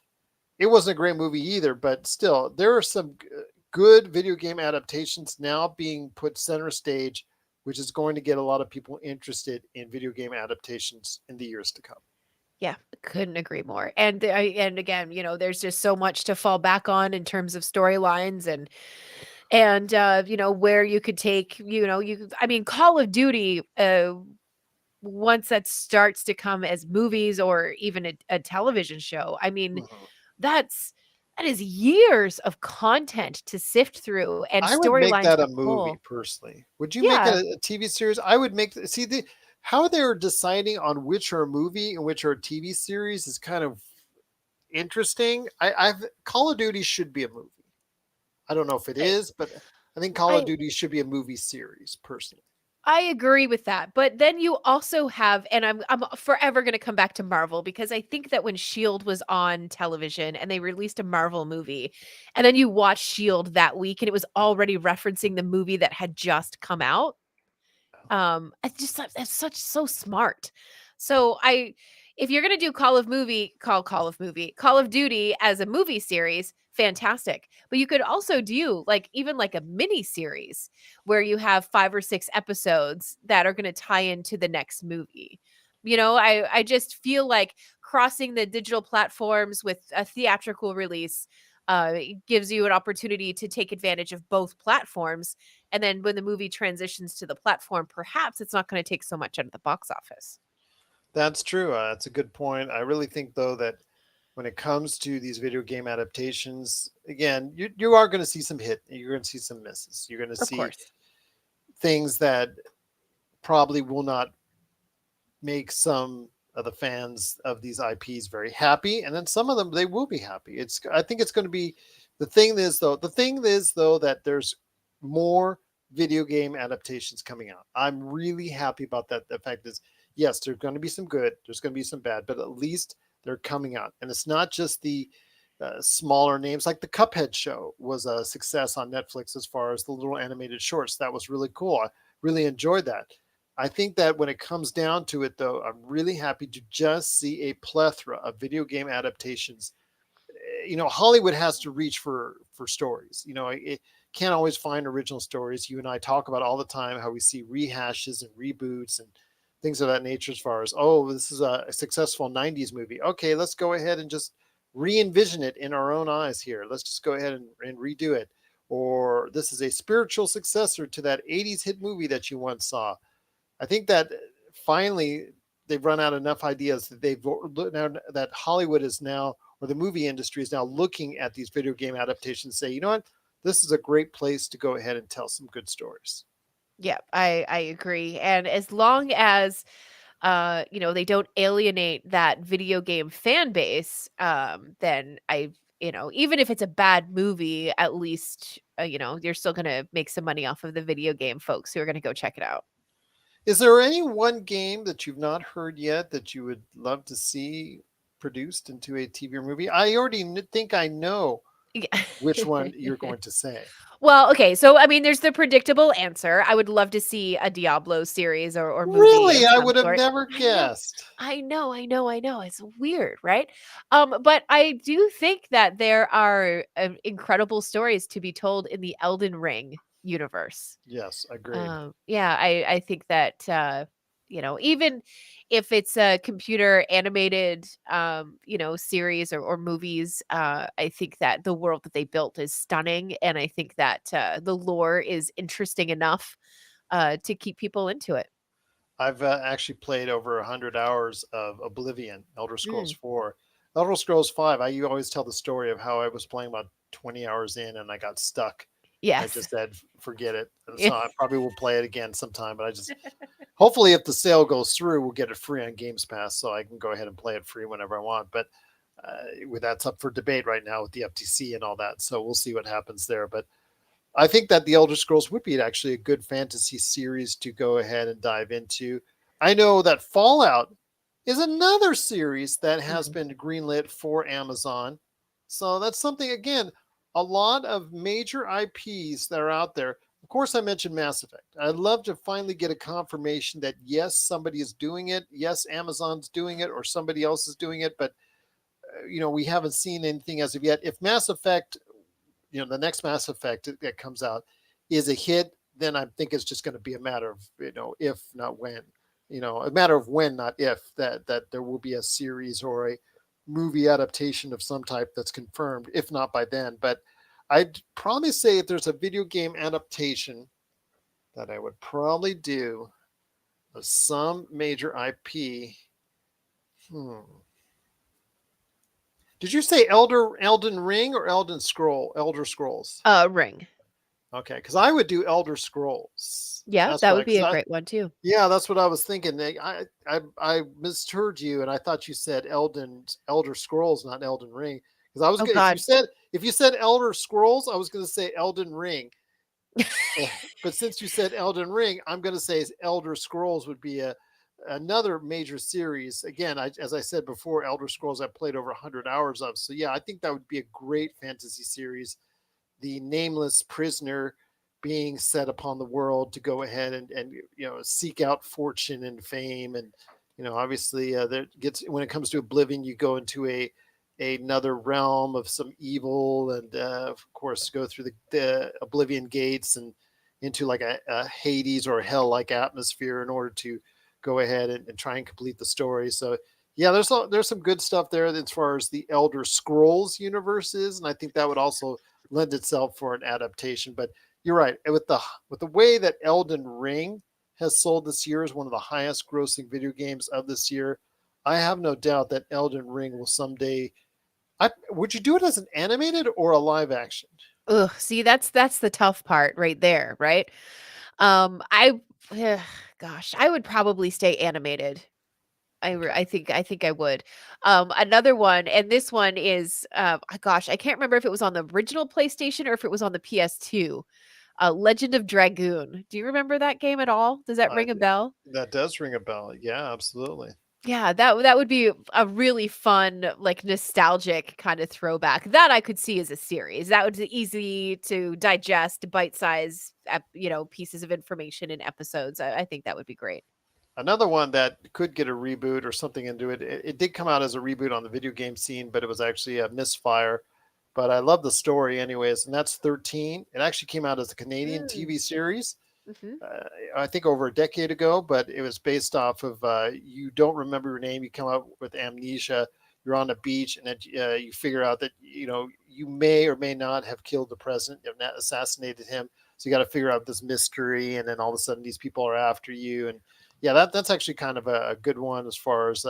it wasn't a great movie either. But still, there are some good video game adaptations now being put center stage, which is going to get a lot of people interested in video game adaptations in the years to come. Yeah, couldn't agree more. And again, there's just so much to fall back on in terms of storylines and where you could take, I mean, Call of Duty, once that starts to come as movies or even a television show, I mean, Mhm. that's that is years of content to sift through and I would make storylines that to a movie pull. personally. Would you make it Yeah. a TV series? I would make see the how they're deciding on which are a movie and which are a TV series is kind of interesting. I've Call of Duty should be a movie. I don't know if it I is, but I think Call of I Duty should be a movie series, personally. I agree with that. But then you also have, and I'm forever going to come back to Marvel, because I think that when Shield was on television and they released a Marvel movie, and then you watch Shield that week and it was already referencing the movie that had just come out, I just thought that's such so smart. So I if you're gonna do Call of Duty as a movie series, fantastic. But you could also do like even like a mini series where you have 5 or 6 episodes that are gonna tie into the next movie. I just feel like crossing the digital platforms with a theatrical release it gives you an opportunity to take advantage of both platforms, and then when the movie transitions to the platform, perhaps it's not going to take so much out of the box office. That's true. That's a good point. I really think, though, that when it comes to these video game adaptations, again, you are going to see some hit, you're going to see some misses, you're going to Of see course. things that probably will not make some of the fans of these IPs very happy, and then some of them they will be happy. I think it's going to be the thing is though that there's more video game adaptations coming out. I'm really happy about that. The fact is, yes, there's going to be some good, there's going to be some bad, but at least they're coming out, and it's not just the smaller names. Like the Cuphead show was a success on Netflix as far as the little animated shorts. That was really cool. I really enjoyed that. I think that when it comes down to it, though, I'm really happy to just see a plethora of video game adaptations. Hollywood has to reach for stories. It can't always find original stories. You and I talk about all the time how we see rehashes and reboots and things of that nature. As far as, oh, this is a successful '90s movie. Okay, let's go ahead and just re-envision it in our own eyes here. Let's just go ahead and redo it. Or this is a spiritual successor to that '80s hit movie that you once saw. I think that finally they've run out enough ideas that now that Hollywood is now, or the movie industry is now looking at these video game adaptations, say, you know what, this is a great place to go ahead and tell some good stories. Yeah, I agree. And as long as they don't alienate that video game fan base, then even if it's a bad movie, at least you're still gonna make some money off of the video game folks who are gonna go check it out. Is there any one game that you've not heard yet that you would love to see produced into a TV or movie? I already think I know Yeah. which one you're going to say. Well, okay, so I mean, there's the predictable answer. I would love to see a Diablo series or movie Really? of I some would have sort. never I know. guessed. I know. It's weird, right? But I do think that there are incredible stories to be told in the Elden Ring universe. Yes, agreed. Yeah, I think that even if it's a computer animated series or movies, I think that the world that they built is stunning, and I think that the lore is interesting enough to keep people into it. I've actually played over 100 hours of Oblivion, Elder Scrolls Mm, 4. Elder Scrolls 5, you always tell the story of how I was playing about 20 hours in and I got stuck. I yes. just said, forget it. And Yeah. so I probably will play it again sometime, but hopefully, if the sale goes through, we'll get it free on Games Pass so I can go ahead and play it free whenever I want. But that's up for debate right now with the FTC and all that. So we'll see what happens there. But I think that the Elder Scrolls would be actually a good fantasy series to go ahead and dive into. I know that Fallout is another series that has Mhm. been greenlit for Amazon. So that's something, again, a lot of major IPs that are out there. Of course, I mentioned Mass Effect. I'd love to finally get a confirmation that yes, somebody is doing it. Yes, Amazon's doing it or somebody else is doing it. But, we haven't seen anything as of yet. If Mass Effect, the next Mass Effect that comes out is a hit, then I think it's just going to be a matter of, if not when, a matter of when, not if, that there will be a series or a movie adaptation of some type that's confirmed, if not by then. But I'd probably say if there's a video game adaptation that I would probably do of some major IP. Hmm. Did you say Elden Ring or Elden Scroll? Elder Scrolls. Ring. Okay, because I would do Elder Scrolls. Yeah, That's that what would be because a I great one too. yeah, that's what I was thinking. I misheard you, and I thought you said Elder Scrolls, not Elden Ring. Because I was Oh gonna, God. if you said Elder Scrolls, I was going to say Elden Ring. Eh, but since you said Elden Ring, I'm going to say Elder Scrolls would be another major series. Again, as I said before, Elder Scrolls I played over 100 hours of. So yeah, I think that would be a great fantasy series. The nameless prisoner being set upon the world to go ahead and seek out fortune and fame, and obviously there gets when it comes to Oblivion, you go into another realm of some evil, and of course go through the Oblivion gates and into like a Hades or a hell like atmosphere in order to go ahead and try and complete the story. So yeah, there's some good stuff there as far as the Elder Scrolls universe is, and I think that would also lend itself for an adaptation. But you're right, with the way that Elden Ring has sold this year as one of the highest grossing video games of this year, I have no doubt that Elden Ring will someday. Would you do it as an animated or a live action? Ugh, see, that's the tough part right there, right? I ugh, gosh, I would probably stay animated. Okay. I think I would. Another one, and this one is, gosh, I can't remember if it was on the original PlayStation or if it was on the PS2. Legend of Dragoon. Do you remember that game at all? Does that I, ring a bell? that does ring a bell. Yeah, absolutely. Yeah, that would be a really fun, like, nostalgic kind of throwback. That I could see as a series. That would be easy to digest, bite-size, pieces of information in episodes. I think that would be great. Another one that could get a reboot or something into it. It did come out as a reboot on the video game scene, but it was actually a misfire. But I love the story, anyways, and that's 13. It actually came out as a Canadian Mm, TV series, mhm. I think over a decade ago, but it was based off of you don't remember your name, you come up with amnesia, you're on a beach, and you figure out that you may or may not have killed the president, you have assassinated him. So you got to figure out this mystery, and then all of a sudden these people are after you, and yeah, that's actually kind of a good one as far as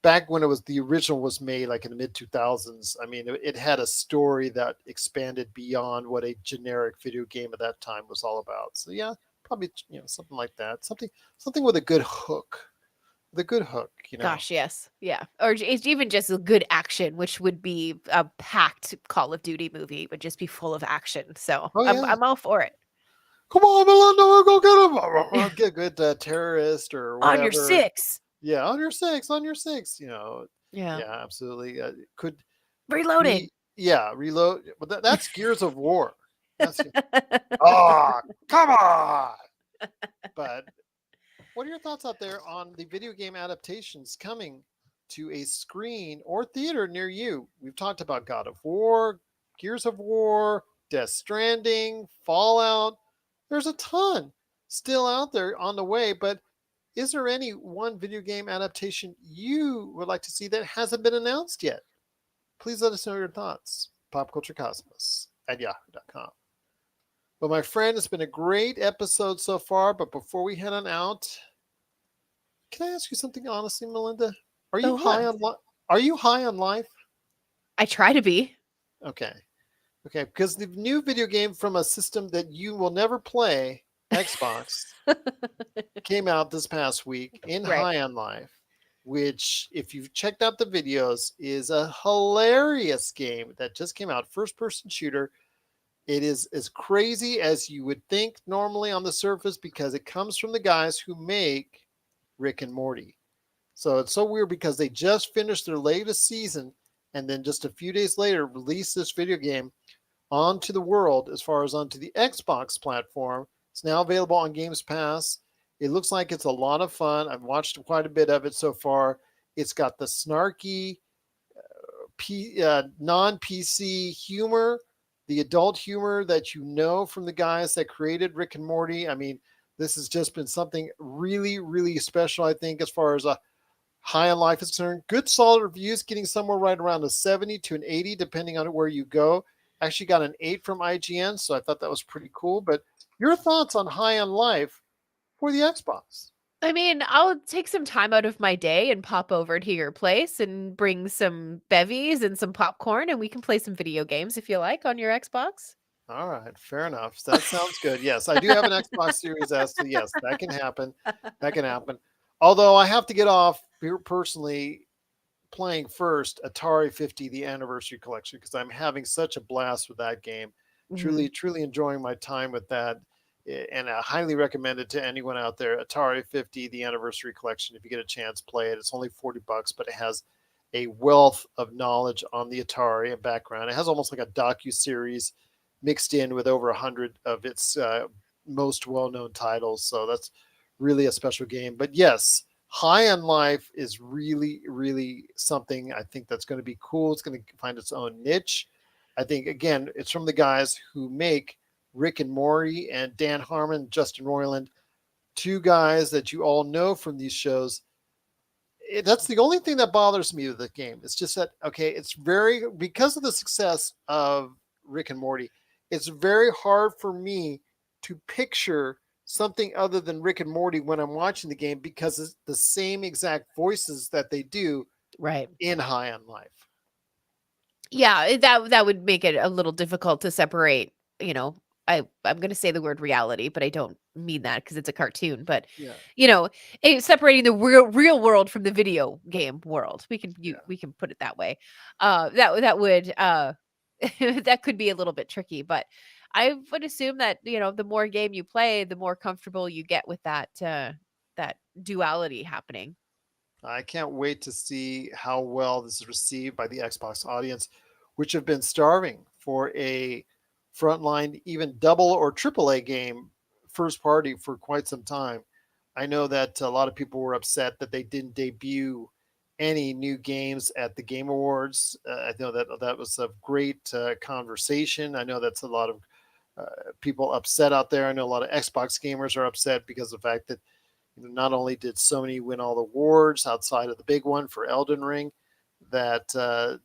back when the original was made, like in the mid 2000s. I mean, it had a story that expanded beyond what a generic video game at that time was all about. So yeah, probably something like that, something with a good hook, the good hook. Gosh, yes. Yeah. Or it's even just a good action, which would be a packed Call of Duty movie, would just be full of action. So Oh yeah, I'm all for it. come on, Melinda, we'll go get him. Get a good terrorist or On your whatever. six. Yeah, on your six, on your six. Yeah. Yeah, absolutely. Could Reloading. yeah, reload. But that's Gears of War. That's oh, come on. But what are your thoughts out there on the video game adaptations coming to a screen or theater near you? We've talked about God of War, Gears of War, Death Stranding, Fallout. There's a ton still out there on the way, but is there any one video game adaptation you would like to see that hasn't been announced yet? Please let us know your thoughts. Popculturecosmos at yahoo.com. Well, my friend, it's been a great episode so far, but before we head on out, can I ask you something honestly, Melinda? Are you Oh, high what? on Are you high on life? I try to be. Okay. Okay, because the new video game from a system that you will never play, Xbox, came out this past week in Right. High on Life, which, if you've checked out the videos, is a hilarious game that just came out. First person shooter. It is as crazy as you would think normally on the surface because it comes from the guys who make Rick and Morty. So it's so weird because they just finished their latest season and then just a few days later released this video game onto the world as far as onto the Xbox platform. It's now available on Games Pass. It looks like it's a lot of fun. I've watched quite a bit of it so far. It's got the snarky non-PC humor, the adult humor that you know from the guys that created Rick and Morty. I mean, this has just been something really, really special, I think, as far as a High on Life is concerned. Good solid reviews, getting somewhere right around a 70 to an 80, depending on where you go. Actually got an 8 from IGN, so I thought that was pretty cool. But your thoughts on High on Life for the Xbox? I mean, I'll take some time out of my day and pop over to your place and bring some bevies and some popcorn, and we can play some video games if you like on your Xbox. All right, fair enough. That sounds good. Yes, I do have an Xbox Series S, so yes, that can happen. That can happen. Although I have to get off personally playing first Atari 50, the Anniversary Collection, because I'm having such a blast with that game. Mhm. Truly, truly enjoying my time with that. And I highly recommend it to anyone out there. Atari 50, the Anniversary Collection. If you get a chance, play it. It's only $40, but it has a wealth of knowledge on the Atari and background. It has almost like a docu-series mixed in with over 100 of its most well-known titles. So that's really a special game. But yes, High on Life is really, really something I think that's going to be cool. It's going to find its own niche. I think, again, it's from the guys who make Rick and Morty and Dan Harmon, Justin Roiland, two guys that you all know from these shows. That's the only thing that bothers me with the game. It's just that, okay, it's very, because of the success of Rick and Morty, it's very hard for me to picture something other than Rick and Morty when I'm watching the game because it's the same exact voices that they do Right. in High on Life. Yeah, that would make it a little difficult to separate, you know, I'm gonna say the word reality, but I don't mean that because it's a cartoon, but, Yeah, you know, separating the real world from the video game world. yeah. We can put it that way. That would, that could be a little bit tricky, but I would assume that, you know, the more game you play, the more comfortable you get with that duality happening. I can't wait to see how well this is received by the Xbox audience, which have been starving for a frontline, even double or triple A game first party for quite some time. I know that a lot of people were upset that they didn't debut any new games at the Game Awards. I know that that was a great conversation. I know that's a lot of uh, people upset out there. I know a lot of Xbox gamers are upset because of the fact that not only did Sony win all the awards outside of the big one for Elden Ring, that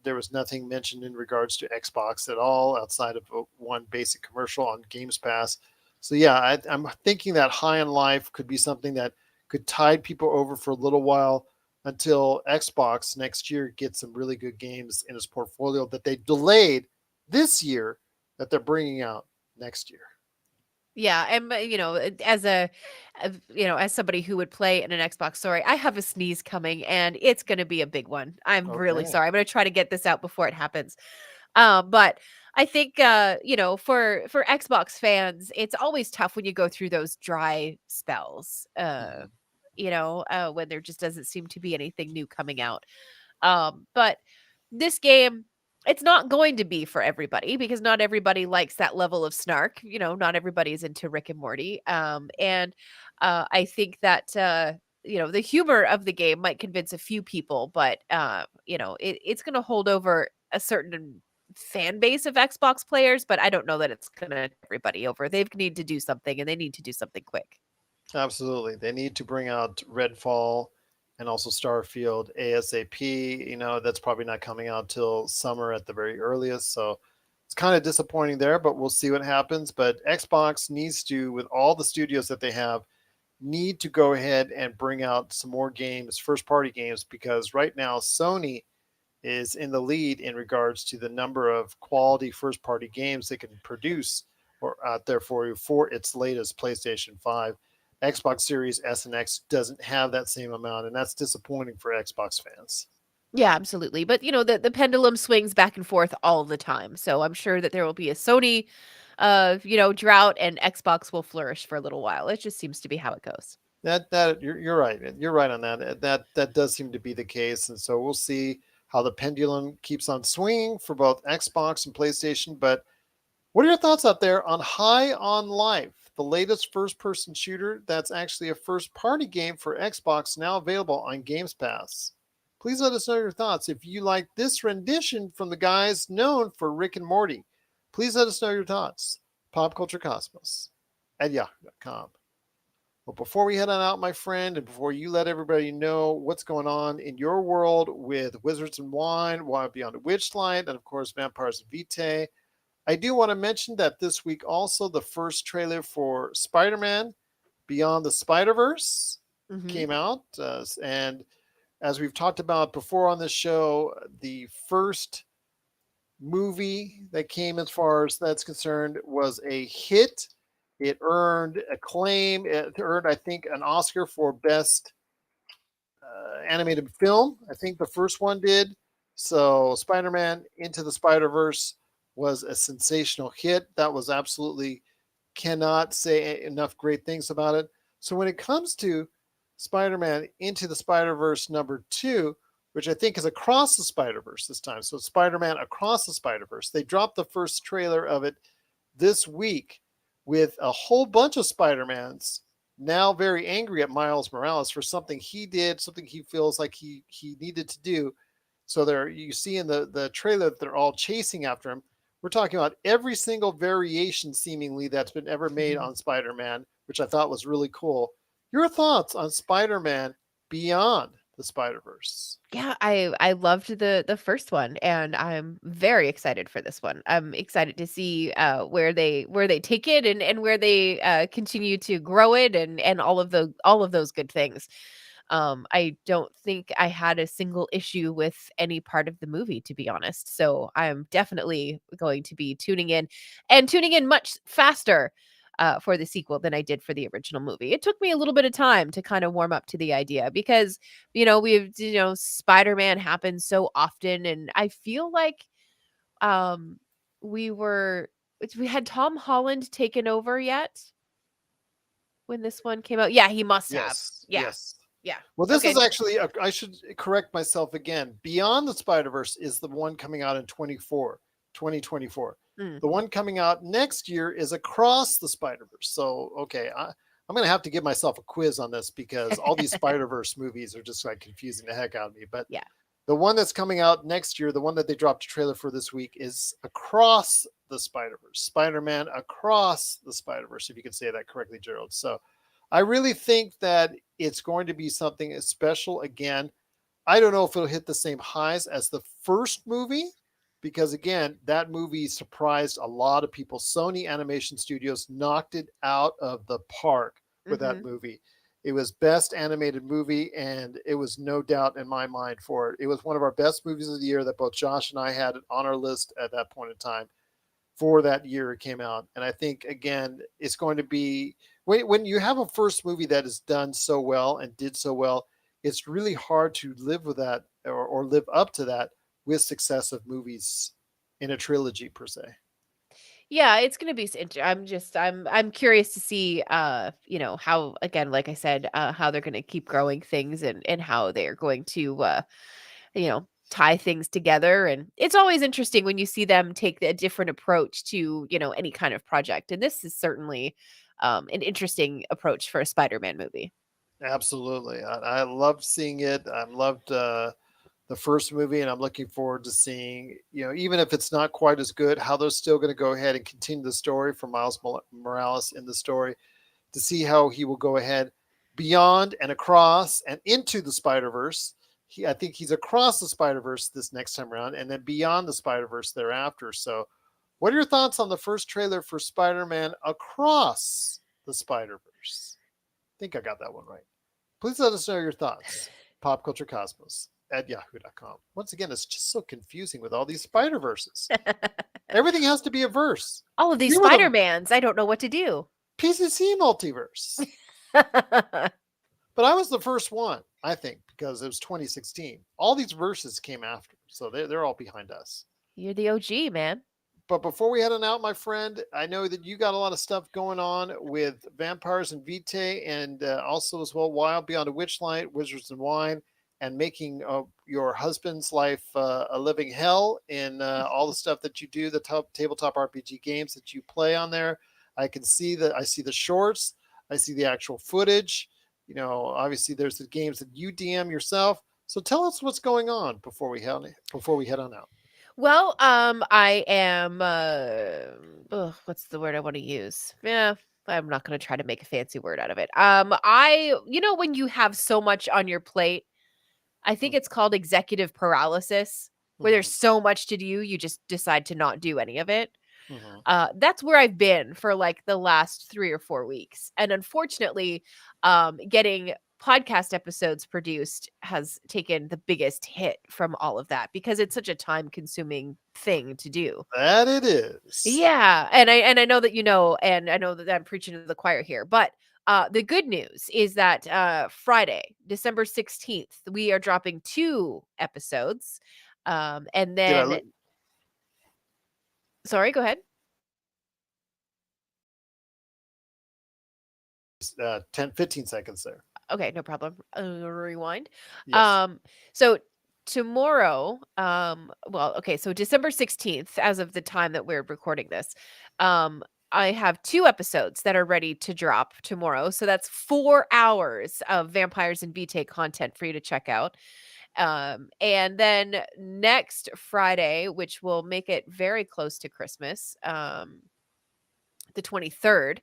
there was nothing mentioned in regards to Xbox at all outside of one basic commercial on Games Pass. So yeah, I'm thinking that High on Life could be something that could tide people over for a little while until Xbox next year gets some really good games in its portfolio that they delayed this year that they're bringing out next year. Yeah, and you know, you know, as somebody who would play in an Xbox, sorry, I have a sneeze coming, and it's going to be a big one. I'm really Okay. sorry. I'm going to try to get this out before it happens. But I think you know, for Xbox fans, it's always tough when you go through those dry spells. Mhm. You know, when there just doesn't seem to be anything new coming out. But this game, it's not going to be for everybody because not everybody likes that level of snark. You know, not everybody's into Rick and Morty. And I think that you know, the humor of the game might convince a few people, but you know, it's going to hold over a certain fan base of Xbox players, but I don't know that it's going to everybody over. They need to do something, and they need to do something quick. Absolutely. They need to bring out Redfall and also Starfield ASAP. You know, that's probably not coming out till summer at the very earliest. So it's kind of disappointing there, but we'll see what happens. But Xbox needs to, with all the studios that they have, need to go ahead and bring out some more games, first party games, because right now Sony is in the lead in regards to the number of quality first party games they can produce or out there for you for its latest PlayStation 5. Xbox Series S and X doesn't have that same amount, and that's disappointing for Xbox fans. Yeah, absolutely. But you know, the pendulum swings back and forth all the time. So I'm sure that there will be a Sony you know, drought and Xbox will flourish for a little while. It just seems to be how it goes. That you're right. You're right on that. That does seem to be the case, and so we'll see how the pendulum keeps on swinging for both Xbox and PlayStation. But what are your thoughts out there on High on Life, the latest first person shooter that's actually a first party game for Xbox now available on Games Pass? Please let us know your thoughts. If you like this rendition from the guys known for Rick and Morty, please let us know your thoughts. Popculturecosmos at yahoo.com. Well, before we head on out, my friend, and before you let everybody know what's going on in your world with Wizards and Wine, Wild Beyond the Witchlight, and of course, Vampires Vitae, I do want to mention that this week also the first trailer for Spider-Man Beyond the Spider-Verse Hmm. came out. And as we've talked about before on this show, the first movie that came, as far as that's concerned, was a hit. It earned acclaim. It earned, I think, an Oscar for best animated film. I think the first one did. So Spider-Man Into the Spider-Verse was a sensational hit. That was absolutely, cannot say enough great things about it. So when it comes to Spider-Man Into the Spider-Verse number 2, which I think is Across the Spider-Verse this time. So Spider-Man Across the Spider-Verse. They dropped the first trailer of it this week with a whole bunch of Spider-Mans now very angry at Miles Morales for something he did, something he feels like he needed to do. So there, you see in the trailer that they're all chasing after him. We're talking about every single variation seemingly that's been ever made on Spider-Man, which I thought was really cool. Your thoughts on Spider-Man Beyond the Spider-Verse? Yeah, I loved the first one, and I'm very excited for this one. I'm excited to see where they take it, and where they continue to grow it, and all of those good things. I don't think I had a single issue with any part of the movie, to be honest. So I'm definitely going to be tuning in, and tuning in much faster for the sequel than I did for the original movie. It took me a little bit of time to kind of warm up to the idea, because Spider-Man happens so often, and I feel like um we were we had Tom Holland taken over yet when this one came out. Yeah, he must have. Yes, Yeah. yes. Yeah. Well, this is Okay. actually, I should correct myself again. Beyond the Spider Verse is the one coming out in 2024. Mm. The one coming out next year is Across the Spider Verse. So, okay, I'm going to have to give myself a quiz on this because all these Spider Verse movies are just like confusing the heck out of me. But Yeah. the one that's coming out next year, the one that they dropped a trailer for this week, is Across the Spider Verse. Spider Man Across the Spider Verse, if you can say that correctly, Gerald. So, I really think that it's going to be something special again. I don't know if it'll hit the same highs as the first movie, because again, that movie surprised a lot of people. Sony Animation Studios knocked it out of the park with that Mhm. movie. It was best animated movie, and it was no doubt in my mind for it. It was one of our best movies of the year that both Josh and I had on our list at that point in time for that year it came out. And I think again, it's going to be, when you have a first movie that is done so well and did so well, it's really hard to live with that, or live up to that with successive movies in a trilogy per se. Yeah, it's gonna be. I'm curious to see, how, again, like I said, how they're gonna keep growing things, and how they are going to, tie things together. And it's always interesting when you see them take a different approach to, any kind of project. And this is certainly an interesting approach for a Spider-Man movie. Absolutely, I loved seeing it. I loved the first movie, and I'm looking forward to seeing, even if it's not quite as good, how they're still going to go ahead and continue the story for Miles Morales in the story, to see how he will go ahead beyond and across and into the Spider Verse. I think he's across the Spider Verse this next time around, and then beyond the Spider Verse thereafter. So, what are your thoughts on the first trailer for Spider Man Across the Spider Verse? I think I got that one right. Please let us know your thoughts. Popculturecosmos@yahoo.com. Once again, it's just so confusing with all these Spider Verses. Everything has to be a verse. All of these We were the Spider-Mans, I don't know what to do. PCC Multiverse. But I was the first one, I think, because it was 2016. All these verses came after, so they're all behind us. You're the OG, man. But before we head on out, my friend, I know that you got a lot of stuff going on with Vampires and Vitae, and also as well Wild Beyond a Witchlight, Wizards and Wine, and making your husband's life a living hell in all the stuff that you do, the tabletop RPG games that you play on there. I see the shorts, I see the actual footage. Obviously there's the games that you DM yourself. So tell us what's going on before we head on out. Well, I am, what's the word I want to use? Yeah, I'm not going to try to make a fancy word out of it. When you have so much on your plate, I think it's called executive paralysis, where there's Mm-hmm. so much to do, you just decide to not do any of it. Mm-hmm. That's where I've been for like the last 3 or 4 weeks. And unfortunately, getting podcast episodes produced has taken the biggest hit from all of that because it's such a time-consuming thing to do. That it is. Yeah, and I know that and I know that I'm preaching to the choir here, but the good news is that Friday, December 16th, we are dropping 2 episodes. And Did I then sorry, go ahead. 15 seconds there. Okay, no problem. Rewind. Yes. So tomorrow, well, okay, so December 16th, as of the time that we're recording this, I have 2 episodes that are ready to drop tomorrow. So that's 4 hours of Vampires and Vitae content for you to check out. And then next Friday, which will make it very close to Christmas, the 23rd,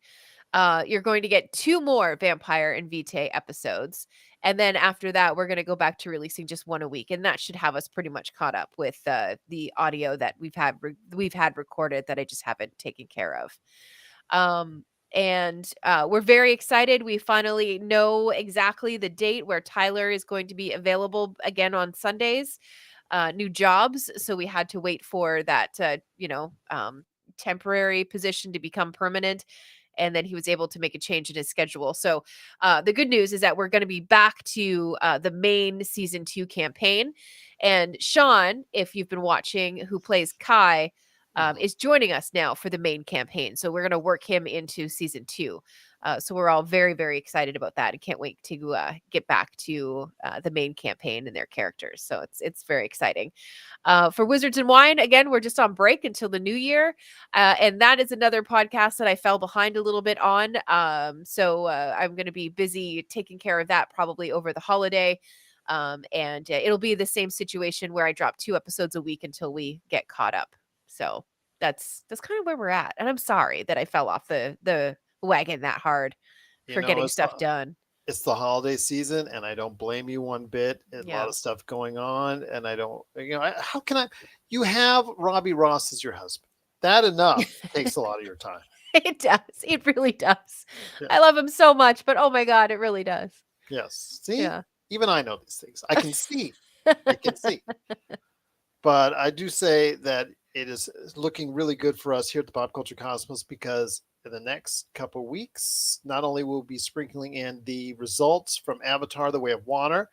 you're going to get 2 more Vampire and Vitae episodes. And then after that, we're going to go back to releasing just 1 a week. And that should have us pretty much caught up with the audio that we've had recorded that I just haven't taken care of. And we're very excited. We finally know exactly the date where Tyler is going to be available again on Sundays. New jobs, so we had to wait for that temporary position to become permanent, and then he was able to make a change in his schedule. So the good news is that we're going to be back to the main season 2 campaign, and Sean, if you've been watching, who plays Kai, is joining us now for the main campaign. So we're going to work him into season 2. So we're all very, very excited about that and can't wait to get back to the main campaign and their characters. So it's very exciting. For Wizards and Wine, again, we're just on break until the new year. And that is another podcast that I fell behind a little bit on. So I'm going to be busy taking care of that probably over the holiday. And it'll be the same situation where I drop 2 episodes a week until we get caught up. So that's kind of where we're at. And I'm sorry that I fell off the wagon that hard for getting stuff done. It's the holiday season, and I don't blame you one bit. A lot Yeah. of stuff going on, and I don't, how can I? You have Robbie Ross as your husband. That enough takes a lot of your time. It does. It really does. Yeah. I love him so much, but oh my God, it really does. Yes. See, Yeah. even I know these things. I can see. I can see. But I do say that it is looking really good for us here at the Pop Culture Cosmos because in the next couple of weeks, not only will we be sprinkling in the results from Avatar: The Way of Water,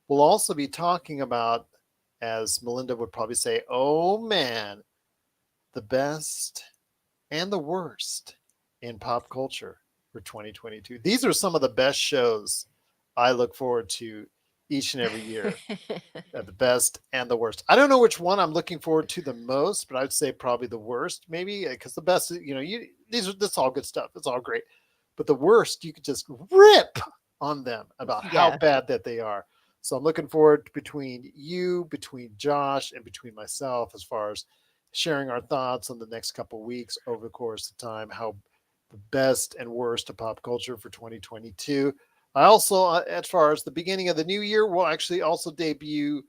we'll also be talking about, as Melinda would probably say, oh man, the best and the worst in pop culture for 2022. These are some of the best shows I look forward to each and every year. The best and the worst. I don't know which one I'm looking forward to the most, but I'd say probably the worst, maybe, because the best, that's all good stuff. It's all great, but the worst, you could just rip on them about how bad that they are. So I'm looking forward between Josh, and between myself as far as sharing our thoughts on the next couple of weeks over the course of time, how the best and worst of pop culture for 2022. I also, as far as the beginning of the new year, will actually also debut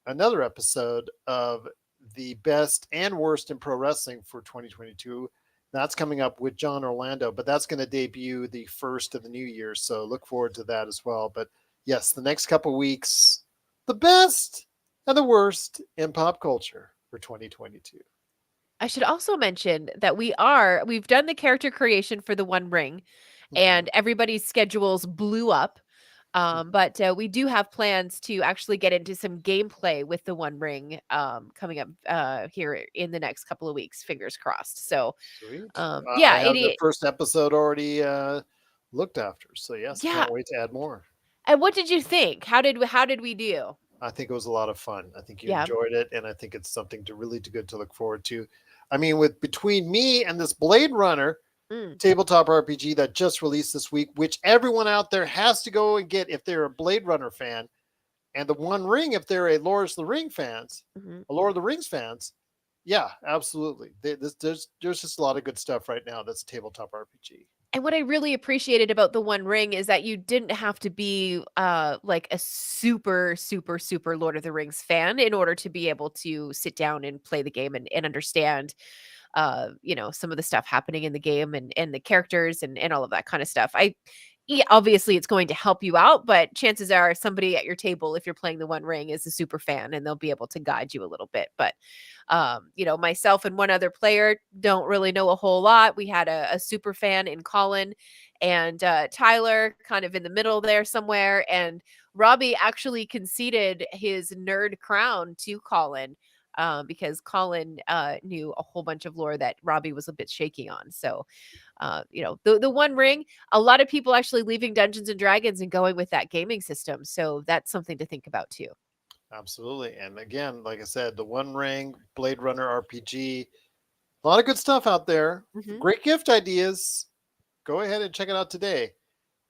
another episode of the best and worst in pro wrestling for 2022. That's coming up with John Orlando, but that's going to debut the first of the new year. So look forward to that as well. But yes, the next couple of weeks, the best and the worst in pop culture for 2022. I should also mention that we've done the character creation for the One Ring, and everybody's schedules blew up. But we do have plans to actually get into some gameplay with the One Ring coming up here in the next couple of weeks. Fingers crossed. So, sweet. Yeah, I have the first episode already looked after. So yes, yeah. can't wait to add more. And what did you think? How did we do? I think it was a lot of fun. I think you enjoyed it, and I think it's something really good to look forward to. I mean, between me and this Blade Runner tabletop RPG that just released this week, which everyone out there has to go and get if they're a Blade Runner fan, and the One Ring if they're a Lord of the Rings fans, yeah, absolutely. There's just a lot of good stuff right now that's tabletop RPG. And what I really appreciated about the One Ring is that you didn't have to be like a super, super, super Lord of the Rings fan in order to be able to sit down and play the game and understand some of the stuff happening in the game and the characters and all of that kind of stuff. yeah, obviously it's going to help you out, but chances are somebody at your table, if you're playing the One Ring, is a super fan and they'll be able to guide you a little bit. But myself and one other player don't really know a whole lot. We had a super fan in Colin and Tyler kind of in the middle there somewhere. And Robbie actually conceded his nerd crown to Colin because Colin knew a whole bunch of lore that Robbie was a bit shaky on. So the One Ring, a lot of people actually leaving Dungeons and Dragons and going with that gaming system. So that's something to think about too. Absolutely. And again, like I said, the One Ring, Blade Runner RPG, a lot of good stuff out there. Hmm. Great gift ideas. Go ahead and check it out today.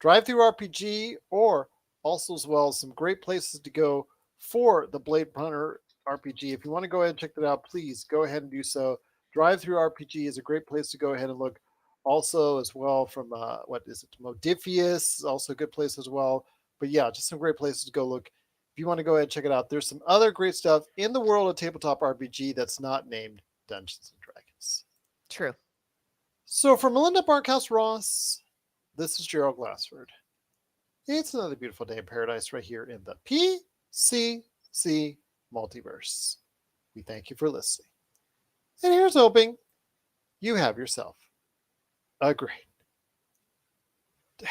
Drive Through RPG, or also as well some great places to go for the Blade Runner RPG. If you want to go ahead and check that out, please go ahead and do so. Drive Through RPG is a great place to go ahead and look. Also, as well, from what is it, Modifius, also a good place as well. But yeah, just some great places to go look. If you want to go ahead and check it out, there's some other great stuff in the world of tabletop RPG that's not named Dungeons and Dragons. True. So for Melinda Barkhouse-Ross, this is Gerald Glassford. It's another beautiful day in paradise right here in the PCC Multiverse. We thank you for listening. And here's hoping you have yourself a great day.